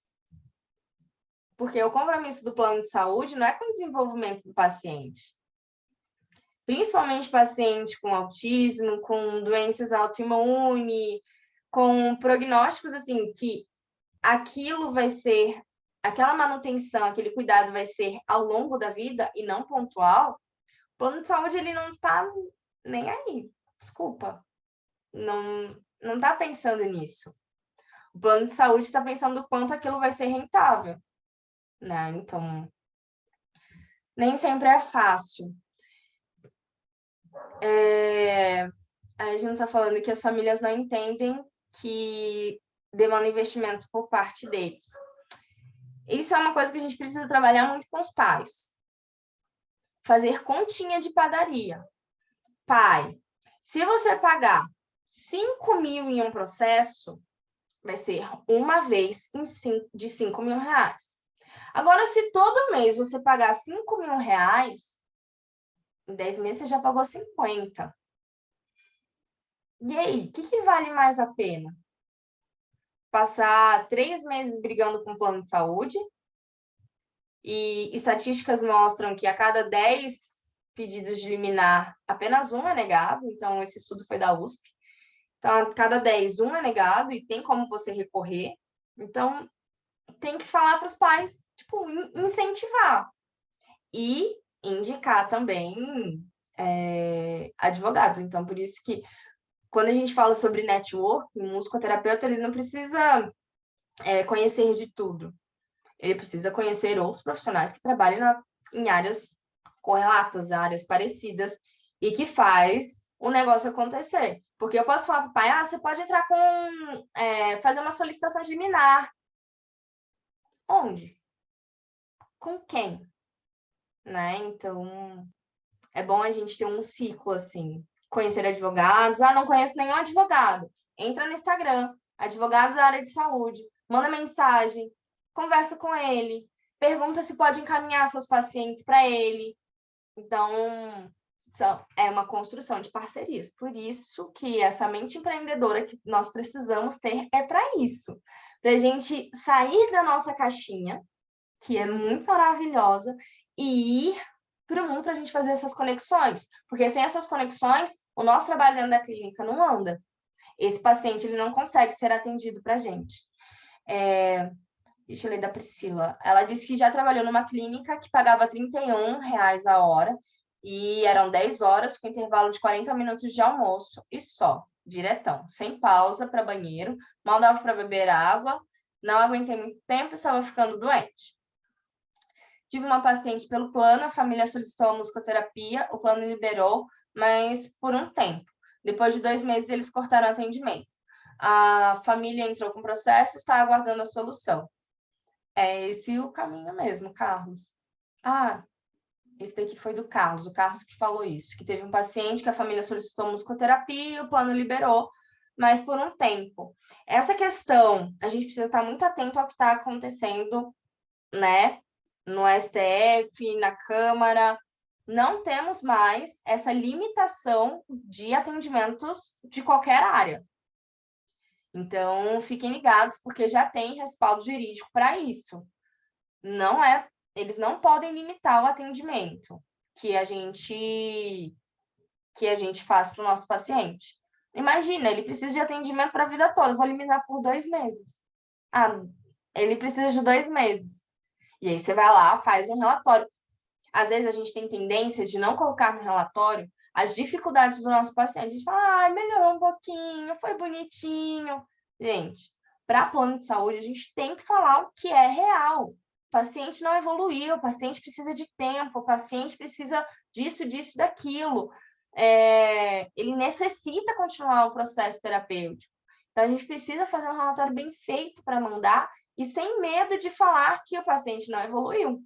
Porque o compromisso do plano de saúde não é com o desenvolvimento do paciente. Principalmente paciente com autismo, com doenças autoimunes, com prognósticos assim, que aquilo vai ser, aquela manutenção, aquele cuidado vai ser ao longo da vida e não pontual, o plano de saúde ele não está nem aí. Desculpa. Não está pensando nisso. O plano de saúde está pensando o quanto aquilo vai ser rentável, né? Então, nem sempre é fácil. A gente está falando que as famílias não entendem que demanda investimento por parte deles. Isso é uma coisa que a gente precisa trabalhar muito com os pais. Fazer continha de padaria. Pai, se você pagar 5 mil em um processo, vai ser uma vez de R$ 5.000. Agora, se todo mês você pagar R$ 5.000, em 10 meses você já pagou 50. E aí, o que vale mais a pena? Passar 3 meses brigando com o plano de saúde? E estatísticas mostram que a cada 10 pedidos de liminar, apenas um é negado. Então, esse estudo foi da USP. Então, a cada 10, um é negado e tem como você recorrer. Então, tem que falar para os pais, tipo, incentivar. E indicar também advogados. Então, por isso que quando a gente fala sobre network, o musicoterapeuta ele não precisa conhecer de tudo. Ele precisa conhecer outros profissionais que trabalham em áreas correlatas, áreas parecidas, e que faz o negócio acontecer. Porque eu posso falar para o pai, você pode entrar fazer uma solicitação de liminar. Onde? Com quem? Né? Então, é bom a gente ter um ciclo, assim. Conhecer advogados. Não conheço nenhum advogado. Entra no Instagram, advogados da área de saúde, manda mensagem, conversa com ele, pergunta se pode encaminhar seus pacientes para ele. Então, é uma construção de parcerias. Por isso que essa mente empreendedora que nós precisamos ter é para isso. Para a gente sair da nossa caixinha, que é muito maravilhosa, e ir para o mundo para a gente fazer essas conexões. Porque sem essas conexões, o nosso trabalho dentro da clínica não anda. Esse paciente ele não consegue ser atendido para a gente. Deixa eu ler da Priscila. Ela disse que já trabalhou numa clínica que pagava R$ 31 a hora e eram 10 horas com intervalo de 40 minutos de almoço e só, diretão, sem pausa para banheiro, mal dava para beber água, não aguentei muito tempo, estava ficando doente. Tive uma paciente pelo plano, a família solicitou a musicoterapia, o plano liberou, mas por um tempo. Depois de 2 meses, eles cortaram o atendimento. A família entrou com processo e está aguardando a solução. É esse o caminho mesmo, Carlos. Ah, esse daqui foi do Carlos, o Carlos que falou isso, que teve um paciente que a família solicitou musicoterapia e o plano liberou, mas por um tempo. Essa questão, a gente precisa estar muito atento ao que está acontecendo, né, no STF, na Câmara. Não temos mais essa limitação de atendimentos de qualquer área. Então, fiquem ligados, porque já tem respaldo jurídico para isso. Não é, eles não podem limitar o atendimento que a gente faz para o nosso paciente. Imagina, ele precisa de atendimento para a vida toda, eu vou limitar por 2 meses. Ah, ele precisa de 2 meses. E aí você vai lá, faz um relatório. Às vezes a gente tem tendência de não colocar no relatório as dificuldades do nosso paciente. A gente fala, melhorou um pouquinho, foi bonitinho. Gente, para plano de saúde, a gente tem que falar o que é real. O paciente não evoluiu, o paciente precisa de tempo, o paciente precisa disso, disso, daquilo. Ele necessita continuar o processo terapêutico. Então, a gente precisa fazer um relatório bem feito para mandar e sem medo de falar que o paciente não evoluiu.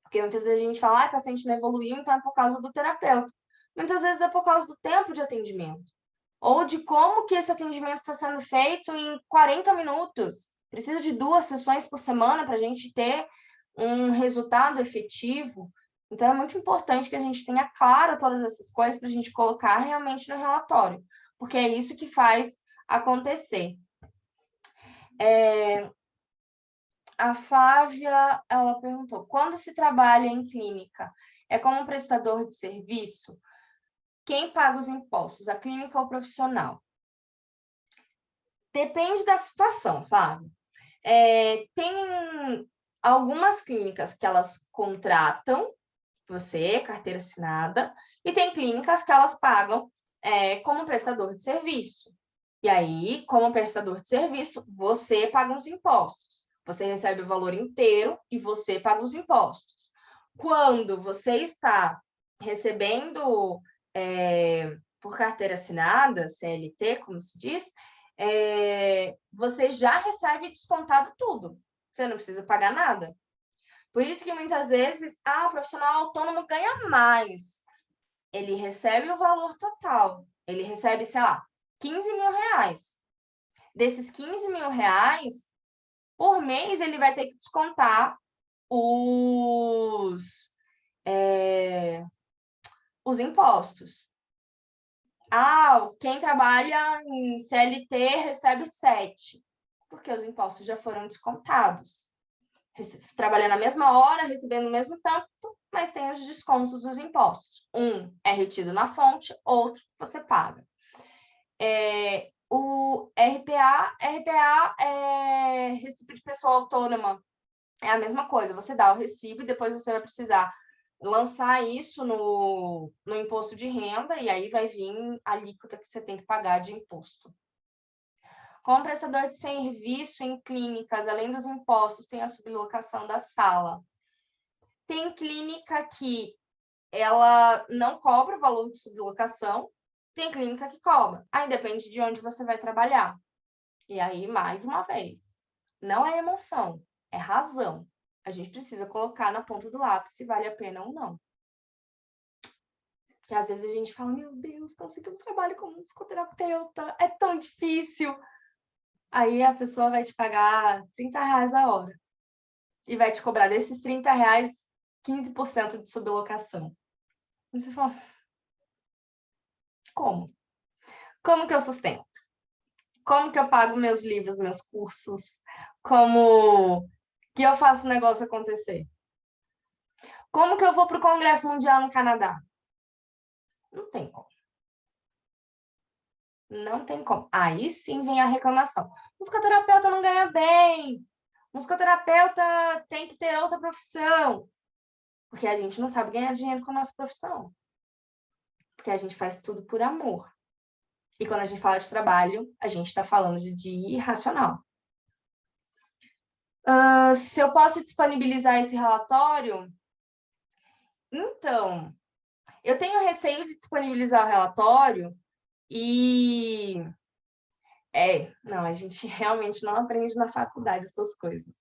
Porque muitas vezes a gente fala, o paciente não evoluiu, então é por causa do terapeuta. Muitas vezes é por causa do tempo de atendimento. Ou de como que esse atendimento está sendo feito em 40 minutos. Precisa de 2 sessões por semana para a gente ter um resultado efetivo. Então, é muito importante que a gente tenha claro todas essas coisas para a gente colocar realmente no relatório, porque é isso que faz acontecer. A Flávia, ela perguntou, quando se trabalha em clínica, é como prestador de serviço? Quem paga os impostos, a clínica ou o profissional? Depende da situação, Flávia. Tem algumas clínicas que elas contratam você, carteira assinada, e tem clínicas que elas pagam como prestador de serviço. E aí, como prestador de serviço, você paga os impostos. Você recebe o valor inteiro e você paga os impostos. Quando você está recebendo por carteira assinada, CLT, como se diz, você já recebe descontado tudo. Você não precisa pagar nada. Por isso que muitas vezes, o profissional autônomo ganha mais. Ele recebe o valor total. Ele recebe, sei lá, R$ 15.000. Desses R$ 15.000, por mês ele vai ter que descontar os impostos. Quem trabalha em CLT recebe 7, porque os impostos já foram descontados. Trabalhando na mesma hora, recebendo o mesmo tanto, mas tem os descontos dos impostos. Um é retido na fonte, outro você paga. O RPA é recibo de pessoa autônoma. É a mesma coisa, você dá o recibo e depois você vai precisar lançar isso no imposto de renda e aí vai vir a alíquota que você tem que pagar de imposto. Como prestador de serviço em clínicas, além dos impostos, tem a sublocação da sala. Tem clínica que ela não cobra o valor de sublocação, tem clínica que cobra. Aí depende de onde você vai trabalhar. E aí, mais uma vez, não é emoção, é razão. A gente precisa colocar na ponta do lápis se vale a pena ou não. Porque às vezes a gente fala, meu Deus, conseguir um trabalho como musicoterapeuta, é tão difícil. Aí a pessoa vai te pagar R$ 30 a hora. E vai te cobrar desses R$ 30, 15% de sublocação. E você fala, como? Como que eu sustento? Como que eu pago meus livros, meus cursos? Como que eu faço o negócio acontecer? Como que eu vou para o Congresso Mundial no Canadá? Não tem como. Não tem como. Aí sim vem a reclamação. O musicoterapeuta não ganha bem. musicoterapeuta tem que ter outra profissão, porque a gente não sabe ganhar dinheiro com a nossa profissão, porque a gente faz tudo por amor. E quando a gente fala de trabalho, a gente está falando de irracional. Se eu posso disponibilizar esse relatório? Então, eu tenho receio de disponibilizar o relatório e... não, a gente realmente não aprende na faculdade essas coisas.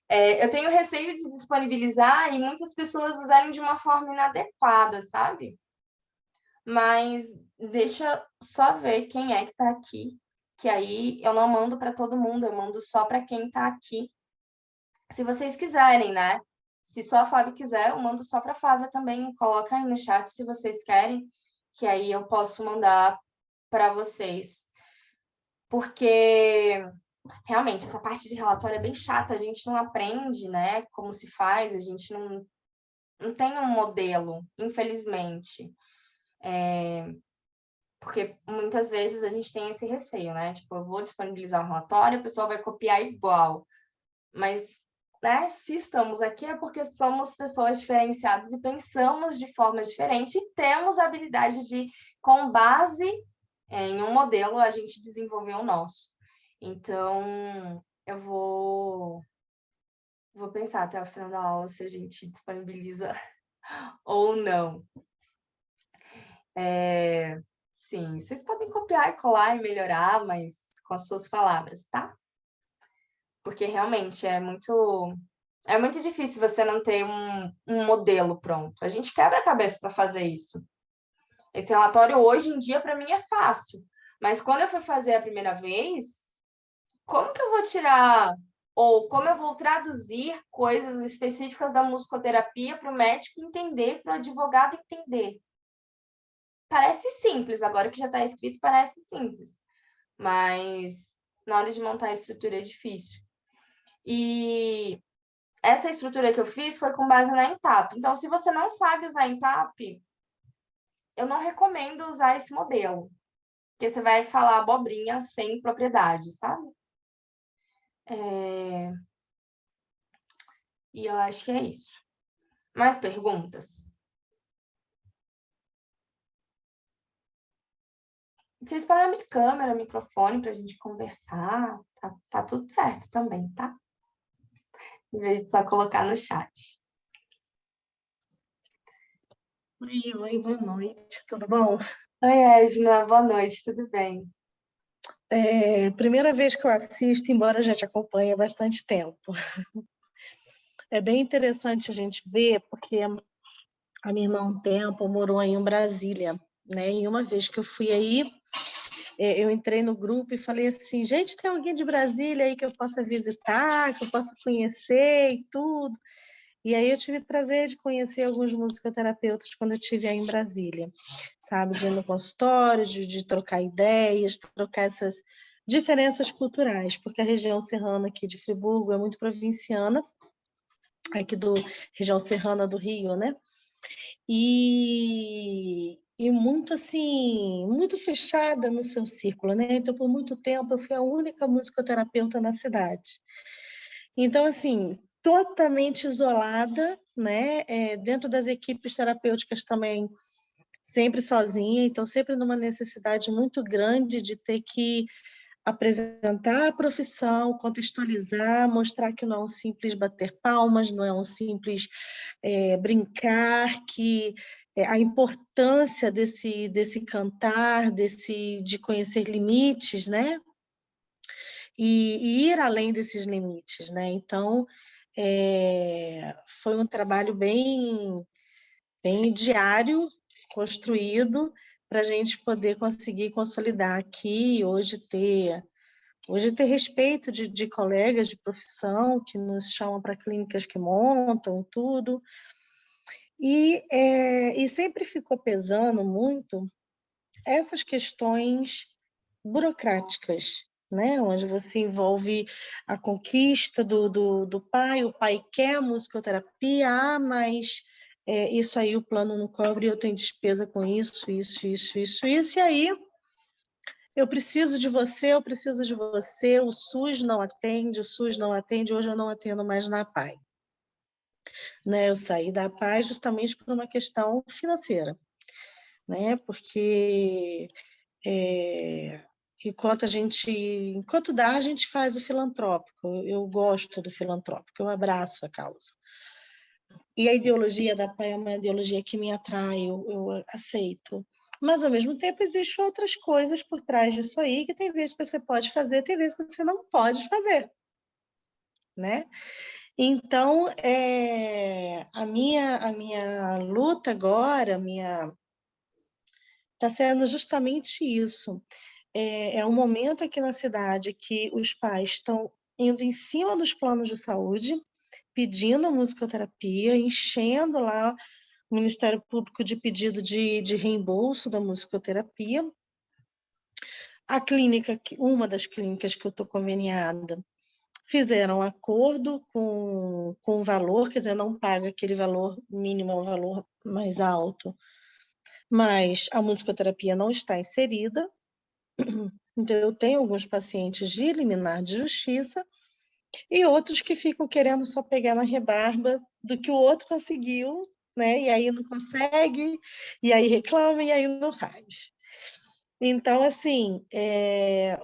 Eu tenho receio de disponibilizar e muitas pessoas usarem de uma forma inadequada, sabe? Mas deixa só ver quem é que está aqui, que aí eu não mando para todo mundo, eu mando só para quem está aqui. Se vocês quiserem, né? Se só a Flávia quiser, eu mando só para a Flávia também. Coloca aí no chat se vocês querem, que aí eu posso mandar para vocês. Porque realmente essa parte de relatório é bem chata, a gente não aprende, né? Como se faz, a gente não tem um modelo, infelizmente. Porque muitas vezes a gente tem esse receio, né? Tipo, eu vou disponibilizar um relatório, a pessoa vai copiar igual. Mas, né, se estamos aqui é porque somos pessoas diferenciadas e pensamos de formas diferentes e temos a habilidade de, com base em um modelo, a gente desenvolver o nosso. Então, eu vou pensar até o final da aula se a gente disponibiliza ou não. Sim, vocês podem copiar e colar e melhorar, mas com as suas palavras, tá? Porque realmente é muito difícil você não ter um modelo pronto. A gente quebra a cabeça para fazer isso. Esse relatório hoje em dia para mim é fácil, mas quando eu fui fazer a primeira vez, como que eu vou tirar ou como eu vou traduzir coisas específicas da musicoterapia para o médico entender, para o advogado entender? Parece simples, agora que já está escrito, parece simples, mas na hora de montar a estrutura é difícil. E essa estrutura que eu fiz foi com base na ENTAP. Então, se você não sabe usar a ENTAP, eu não recomendo usar esse modelo, porque você vai falar abobrinha sem propriedade, sabe? E eu acho que é isso. Mais perguntas? Vocês podem abrir câmera, microfone para a gente conversar. Tá tudo certo também, tá? Em vez de só colocar no chat. Oi, boa noite, tudo bom? Oi, Edna, boa noite, tudo bem? Primeira vez que eu assisto, embora eu já te acompanhe há bastante tempo. É bem interessante a gente ver, porque a minha irmã, há um tempo, morou aí em Brasília, né? E uma vez que eu fui aí, eu entrei no grupo e falei assim, gente, tem alguém de Brasília aí que eu possa visitar, que eu possa conhecer e tudo. E aí eu tive o prazer de conhecer alguns musicoterapeutas quando eu estive aí em Brasília, sabe? De ir no consultório, de trocar ideias, trocar essas diferenças culturais, porque a região serrana aqui de Friburgo é muito provinciana, aqui do região serrana do Rio, né? E muito assim, muito fechada no seu círculo, né? Então, por muito tempo, eu fui a única musicoterapeuta na cidade. Então, assim, totalmente isolada, né? Dentro das equipes terapêuticas também, sempre sozinha, então sempre numa necessidade muito grande de ter que apresentar a profissão, contextualizar, mostrar que não é um simples bater palmas, não é um simples brincar, que a importância desse cantar, de conhecer limites, né? E ir além desses limites, né? Então, foi um trabalho bem diário, construído, para a gente poder conseguir consolidar aqui, hoje ter respeito de colegas de profissão que nos chamam para clínicas que montam tudo, e sempre ficou pesando muito essas questões burocráticas, né? Onde você envolve a conquista do pai, o pai quer a musicoterapia, mas isso aí o plano não cobre, eu tenho despesa com isso, e aí eu preciso de você, eu preciso de você, o SUS não atende, o SUS não atende, hoje eu não atendo mais na PAI. Né? Eu saí da PAI justamente por uma questão financeira, né? Porque enquanto dá, a gente faz o filantrópico. Eu gosto do filantrópico, eu abraço a causa. E a ideologia da PAI é uma ideologia que me atrai, eu aceito. Mas, ao mesmo tempo, existem outras coisas por trás disso aí, que tem vezes que você pode fazer, tem vezes que você não pode fazer, né? Então, a minha luta agora, está sendo justamente isso. É um momento aqui na cidade que os pais estão indo em cima dos planos de saúde, pedindo a musicoterapia, enchendo lá o Ministério Público de pedido de reembolso da musicoterapia. A clínica, uma das clínicas que eu estou conveniada, fizeram acordo com o valor, quer dizer, não paga aquele valor mínimo, é o valor mais alto, mas a musicoterapia não está inserida. Então, eu tenho alguns pacientes de liminar de justiça e outros que ficam querendo só pegar na rebarba do que o outro conseguiu, né? E aí não consegue, e aí reclama, e aí não faz. Então, assim,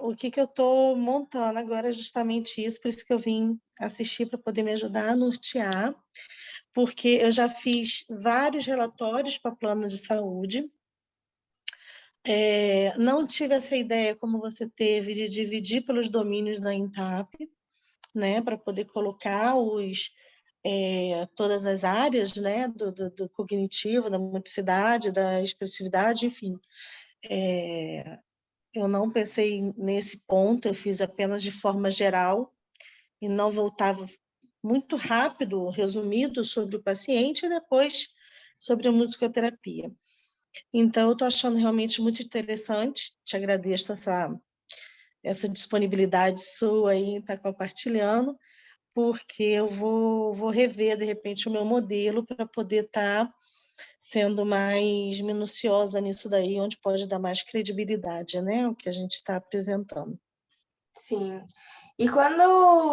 o que eu estou montando agora é justamente isso, por isso que eu vim assistir para poder me ajudar a nortear, porque eu já fiz vários relatórios para plano de saúde. Não tive essa ideia como você teve de dividir pelos domínios da Intap, né, para poder colocar todas as áreas, né, do cognitivo, da motricidade, da expressividade, enfim. Eu não pensei nesse ponto, eu fiz apenas de forma geral e não voltava muito rápido, resumido sobre o paciente e depois sobre a musicoterapia. Então, eu estou achando realmente muito interessante, te agradeço essa disponibilidade sua em estar compartilhando, porque eu vou rever, de repente, o meu modelo para poder estar sendo mais minuciosa nisso daí, onde pode dar mais credibilidade, né? O que a gente está apresentando. Sim. E quando.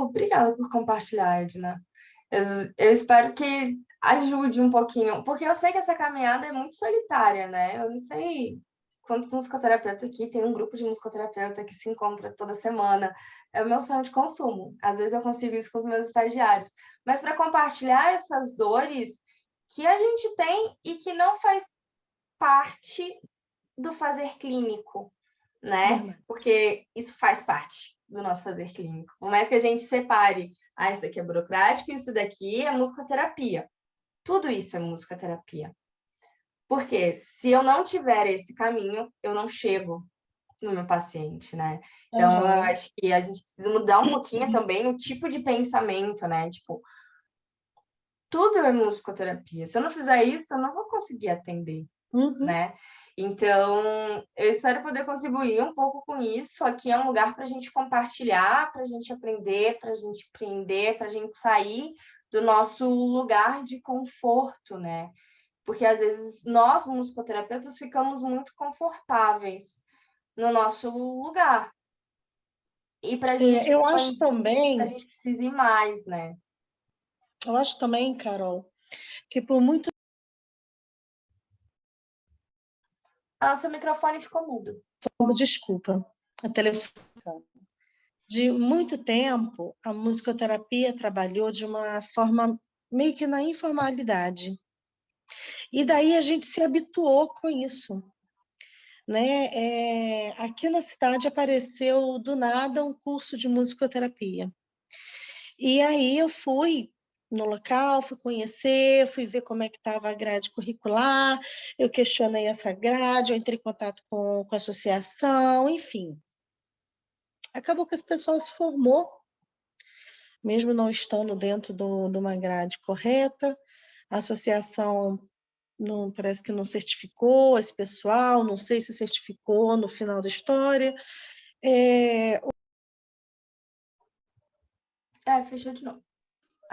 Obrigada por compartilhar, Edna. Eu espero que ajude um pouquinho, porque eu sei que essa caminhada é muito solitária, né? Eu não sei quantos musicoterapeutas aqui, tem um grupo de musicoterapeuta que se encontra toda semana. É o meu sonho de consumo. Às vezes eu consigo isso com os meus estagiários. Mas para compartilhar essas dores que a gente tem e que não faz parte do fazer clínico, né? Verdade. Porque isso faz parte do nosso fazer clínico. Por mais que a gente separe, isso daqui é burocrático, isso daqui é musicoterapia. Tudo isso é musicoterapia. Porque se eu não tiver esse caminho, eu não chego no meu paciente, né? Então, eu Uhum. acho que a gente precisa mudar um pouquinho também o tipo de pensamento, né? Tipo, tudo é musicoterapia. Se eu não fizer isso, eu não vou conseguir atender. Uhum. Né? Então, eu espero poder contribuir um pouco com isso. Aqui é um lugar para a gente compartilhar, para a gente aprender, para a gente aprender, para a gente sair do nosso lugar de conforto, né? Porque às vezes nós, musicoterapeutas, ficamos muito confortáveis no nosso lugar. E para a gente Eu acho expandir, a também, gente precisa ir mais, né? Carol, que por muito Seu microfone ficou mudo. tempo, desculpa, a telefone. De muito tempo, a musicoterapia trabalhou de uma forma meio que na informalidade. E daí a gente se habituou com isso. Né? Aqui na cidade apareceu do nada um curso de musicoterapia. E aí eu fui no local, fui conhecer, fui ver como é que estava a grade curricular, eu questionei essa grade, eu entrei em contato com a associação, enfim. Acabou que esse pessoal se formou, mesmo não estando dentro de uma grade correta, a associação não, parece que não certificou esse pessoal, não sei se certificou no final da história. Fechou de novo.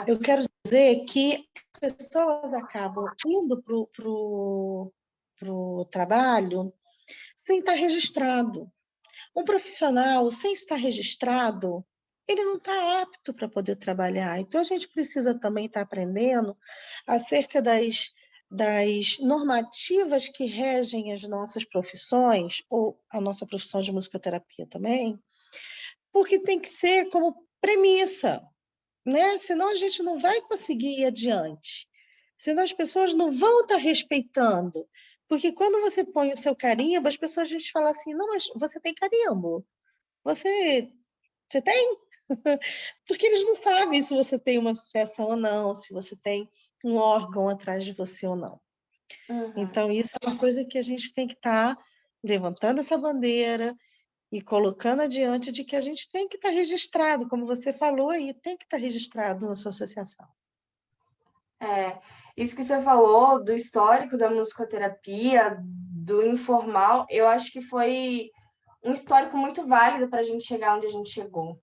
Eu Aqui. quero dizer que as pessoas acabam indo para o trabalho sem estar registrado. Um profissional, sem estar registrado, ele não está apto para poder trabalhar. Então, a gente precisa também estar aprendendo acerca das normativas que regem as nossas profissões, ou a nossa profissão de musicoterapia também, porque tem que ser como premissa, né? Senão a gente não vai conseguir ir adiante. Senão as pessoas não vão estar respeitando. Porque quando você põe o seu carimbo, as pessoas a gente fala assim, não, mas você tem carimbo. Você tem? Porque eles não sabem se você tem uma associação ou não, se você tem um órgão atrás de você ou não. Uhum. Então, isso é uma coisa que a gente tem que estar levantando essa bandeira e colocando adiante de que a gente tem que estar registrado, como você falou aí, tem que estar registrado na sua associação. É, isso que você falou do histórico da musicoterapia, do informal, eu acho que foi um histórico muito válido para a gente chegar onde a gente chegou,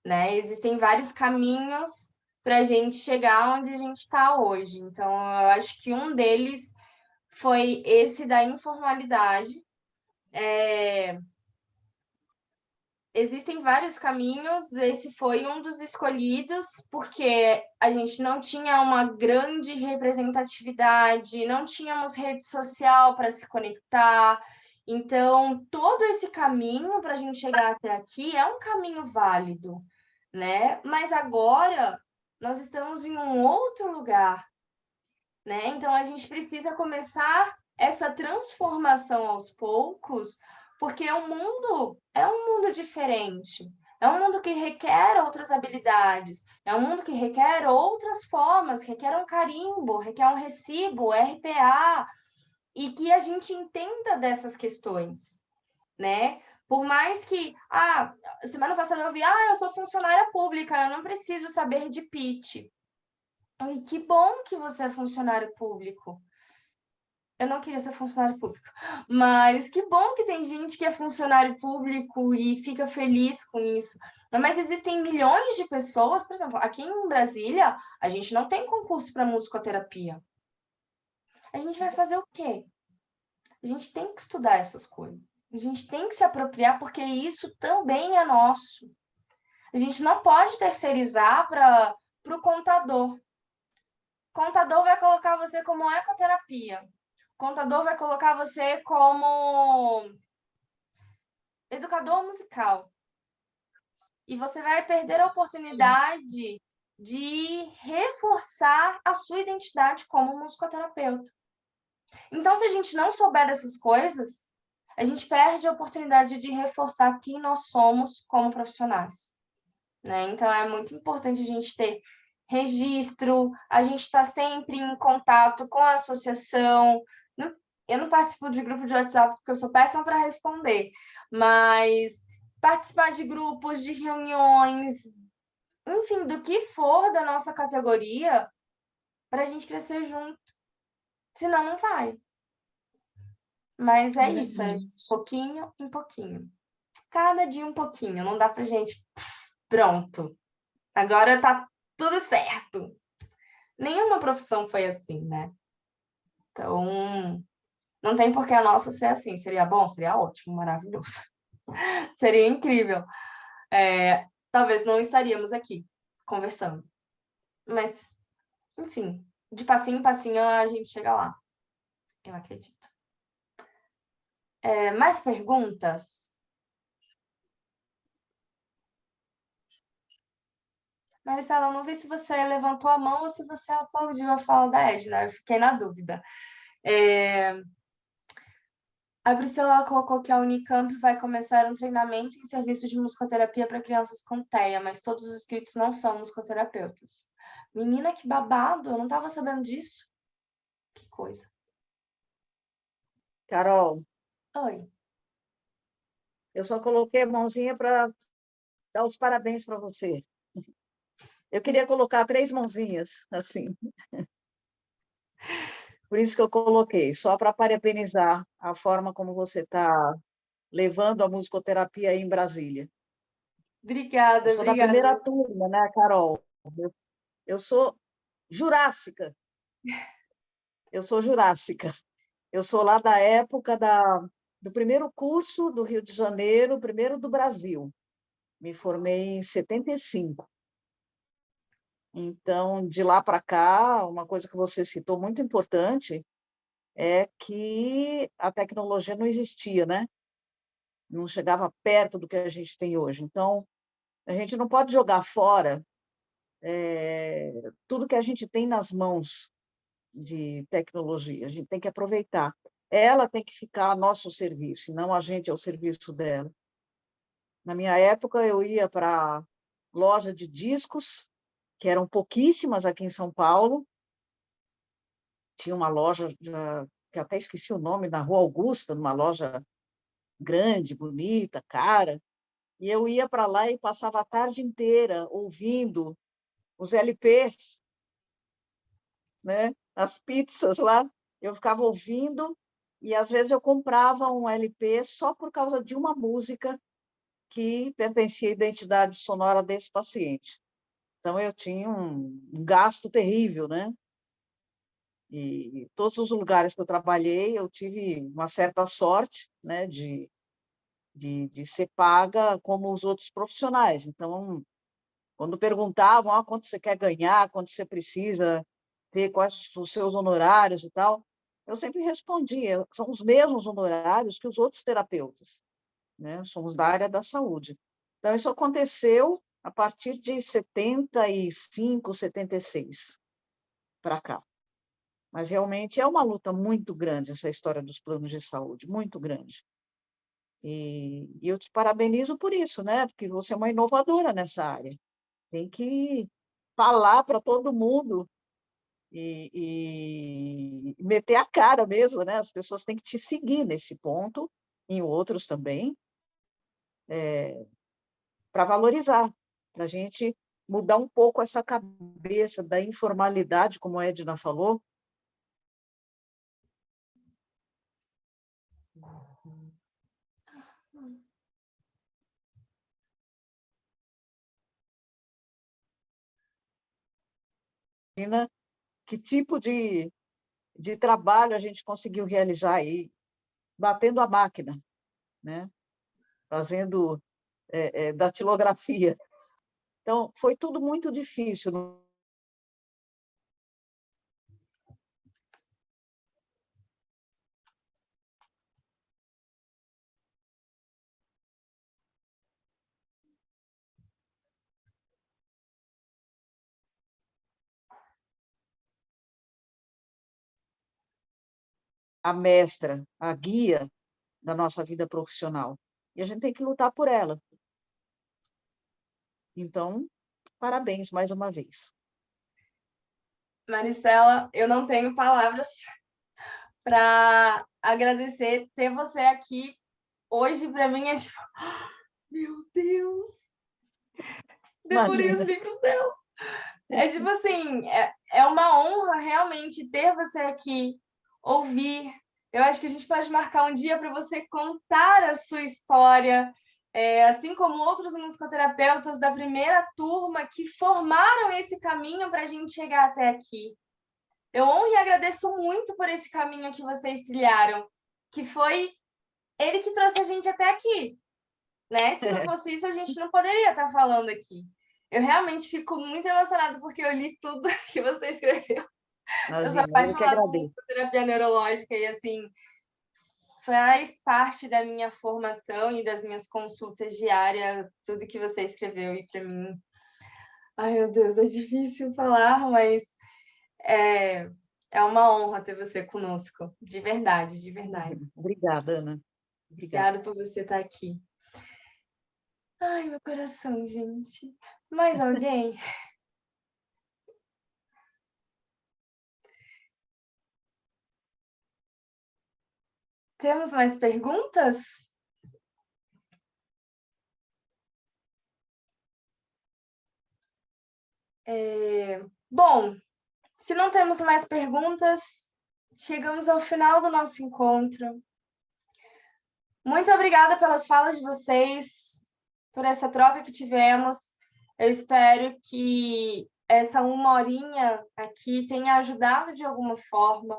né? Existem vários caminhos para a gente chegar onde a gente está hoje. Então, eu acho que um deles foi esse da informalidade. Existem vários caminhos, esse foi um dos escolhidos, porque a gente não tinha uma grande representatividade, não tínhamos rede social para se conectar. Então, todo esse caminho para a gente chegar até aqui é um caminho válido, né? Mas agora nós estamos em um outro lugar, né? Então, a gente precisa começar essa transformação aos poucos, porque o mundo é um mundo diferente. É um mundo que requer outras habilidades, é um mundo que requer outras formas, requer um carimbo, requer um recibo, RPA, e que a gente entenda dessas questões, né? Por mais que, semana passada eu vi, eu sou funcionária pública, eu não preciso saber de pitch. E que bom que você é funcionário público. Eu não queria ser funcionário público, mas que bom que tem gente que é funcionário público e fica feliz com isso. Mas existem milhões de pessoas, por exemplo, aqui em Brasília, a gente não tem concurso para musicoterapia. A gente vai fazer o quê? A gente tem que estudar essas coisas. A gente tem que se apropriar, porque isso também é nosso. A gente não pode terceirizar para o contador. O contador vai colocar você como ecoterapia. O contador vai colocar você como educador musical. E você vai perder a oportunidade de reforçar a sua identidade como musicoterapeuta. Então, se a gente não souber dessas coisas, a gente perde a oportunidade de reforçar quem nós somos como profissionais, né? Então, é muito importante a gente ter registro, a gente está sempre em contato com a associação. Eu não participo de grupo de WhatsApp porque eu sou péssima para responder, mas participar de grupos, de reuniões, enfim, do que for da nossa categoria, para a gente crescer junto. Senão, não vai. Mas é isso, é pouquinho em pouquinho. Cada dia um pouquinho, não dá pra gente, pronto. Agora tá tudo certo. Nenhuma profissão foi assim, né? Então, não tem por que a nossa ser assim. Seria bom? Seria ótimo, maravilhoso. Seria incrível. Talvez não estaríamos aqui conversando. Mas, enfim, de passinho em passinho a gente chega lá. Eu acredito. Mais perguntas? Maricela, eu não vi se você levantou a mão ou se você aplaudiu a fala da Edna. Eu fiquei na dúvida. A Priscila colocou que a Unicamp vai começar um treinamento em serviço de musicoterapia para crianças com TEA, mas todos os inscritos não são musicoterapeutas. Menina, que babado! Eu não estava sabendo disso. Que coisa. Carol, Oi. eu só coloquei a mãozinha para dar os parabéns para você. Eu queria colocar 3 mãozinhas, assim. Por isso que eu coloquei, só para parabenizar a forma como você está levando a musicoterapia aí em Brasília. Eu Obrigada, sou da obrigada. primeira turma, né, Carol? Eu sou jurássica. Eu sou jurássica. Eu sou lá da época do primeiro curso do Rio de Janeiro, primeiro do Brasil. Me formei em 75. Então, de lá para cá, uma coisa que você citou muito importante é que a tecnologia não existia, né? Não chegava perto do que a gente tem hoje. Então, a gente não pode jogar fora tudo que a gente tem nas mãos de tecnologia. A gente tem que aproveitar. Ela tem que ficar a nosso serviço, e não a gente ao serviço dela. Na minha época, eu ia para loja de discos, que eram pouquíssimas aqui em São Paulo. Tinha uma loja, que até esqueci o nome, na Rua Augusta, numa loja grande, bonita, cara. E eu ia para lá e passava a tarde inteira ouvindo os LPs, né? As pizzas lá. Eu ficava ouvindo e, às vezes, eu comprava um LP só por causa de uma música que pertencia à identidade sonora desse paciente. Então, eu tinha um gasto terrível, né? E todos os lugares que eu trabalhei, eu tive uma certa sorte, né, de ser paga como os outros profissionais. Então, quando perguntavam quanto você quer ganhar, quanto você precisa ter, quais os seus honorários e tal, eu sempre respondia, são os mesmos honorários que os outros terapeutas, né? Somos da área da saúde. Então, isso aconteceu a partir de 75, 76 para cá. Mas realmente é uma luta muito grande essa história dos planos de saúde, muito grande. E eu te parabenizo por isso, né? Porque você é uma inovadora nessa área. Tem que falar para todo mundo e meter a cara mesmo, né? As pessoas têm que te seguir nesse ponto, em outros também, para valorizar, para a gente mudar um pouco essa cabeça da informalidade, como a Edna falou. Que tipo de trabalho a gente conseguiu realizar aí, batendo a máquina, né? Fazendo datilografia. Então, foi tudo muito difícil. A mestra, a guia da nossa vida profissional. E a gente tem que lutar por ela. Então, parabéns mais uma vez. Maristela, eu não tenho palavras para agradecer ter você aqui hoje. Para mim é tipo, meu Deus, devorei os Imagina. livros dela. É tipo assim, é uma honra realmente ter você aqui, ouvir. Eu acho que a gente pode marcar um dia para você contar a sua história, assim como outros musicoterapeutas da primeira turma que formaram esse caminho para a gente chegar até aqui. Eu honro e agradeço muito por esse caminho que vocês trilharam, que foi ele que trouxe a gente até aqui, né? Se não fosse isso, a gente não poderia estar falando aqui. Eu realmente fico muito emocionada porque eu li tudo que você escreveu. Eu sou Imagina, eu que apaixonada por agradeço. terapia neurológica e, assim, faz parte da minha formação e das minhas consultas diárias, tudo que você escreveu. E, para mim, ai, meu Deus, é difícil falar, mas é uma honra ter você conosco, de verdade, de verdade. Obrigada, Ana. Obrigada. Obrigada por você estar aqui. Ai, meu coração, gente. Mais alguém? Temos mais perguntas? Bom, se não temos mais perguntas, chegamos ao final do nosso encontro. Muito obrigada pelas falas de vocês, por essa troca que tivemos. Eu espero que essa 1 horinha aqui tenha ajudado de alguma forma.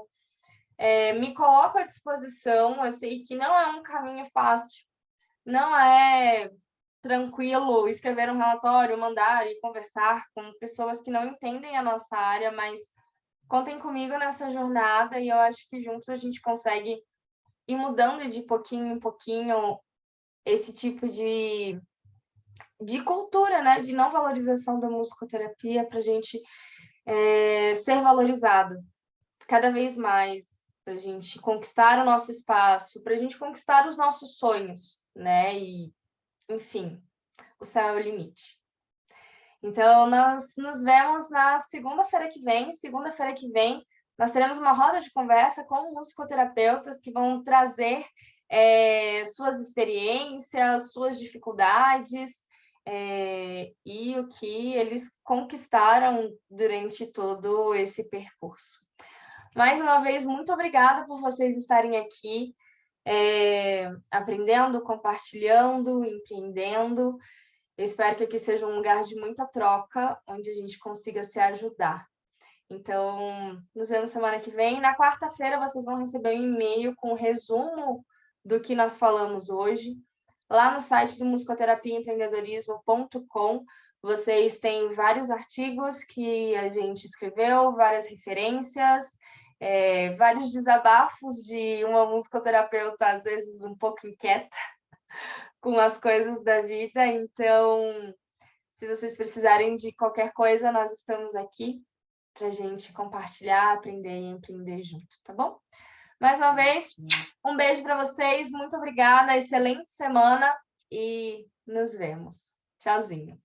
Me coloco à disposição. Eu sei que não é um caminho fácil, não é tranquilo escrever um relatório, mandar e conversar com pessoas que não entendem a nossa área, mas contem comigo nessa jornada e eu acho que juntos a gente consegue ir mudando de pouquinho em pouquinho esse tipo de cultura, né? De não valorização da musicoterapia para a gente ser valorizado cada vez mais, para a gente conquistar o nosso espaço, para a gente conquistar os nossos sonhos, né? E, enfim, o céu é o limite. Então, nós nos vemos na segunda-feira que vem. Segunda-feira que vem, nós teremos uma roda de conversa com musicoterapeutas que vão trazer suas experiências, suas dificuldades e o que eles conquistaram durante todo esse percurso. Mais uma vez, muito obrigada por vocês estarem aqui, aprendendo, compartilhando, empreendendo. Eu espero que aqui seja um lugar de muita troca, onde a gente consiga se ajudar. Então, nos vemos semana que vem. Na quarta-feira, vocês vão receber um e-mail com um resumo do que nós falamos hoje. Lá no site do musicoterapiaempreendedorismo.com, vocês têm vários artigos que a gente escreveu, várias referências, vários desabafos de uma musicoterapeuta, às vezes um pouco inquieta, com as coisas da vida. Então, se vocês precisarem de qualquer coisa, nós estamos aqui para a gente compartilhar, aprender e empreender junto, tá bom? Mais uma vez, um beijo para vocês, muito obrigada, excelente semana e nos vemos. Tchauzinho.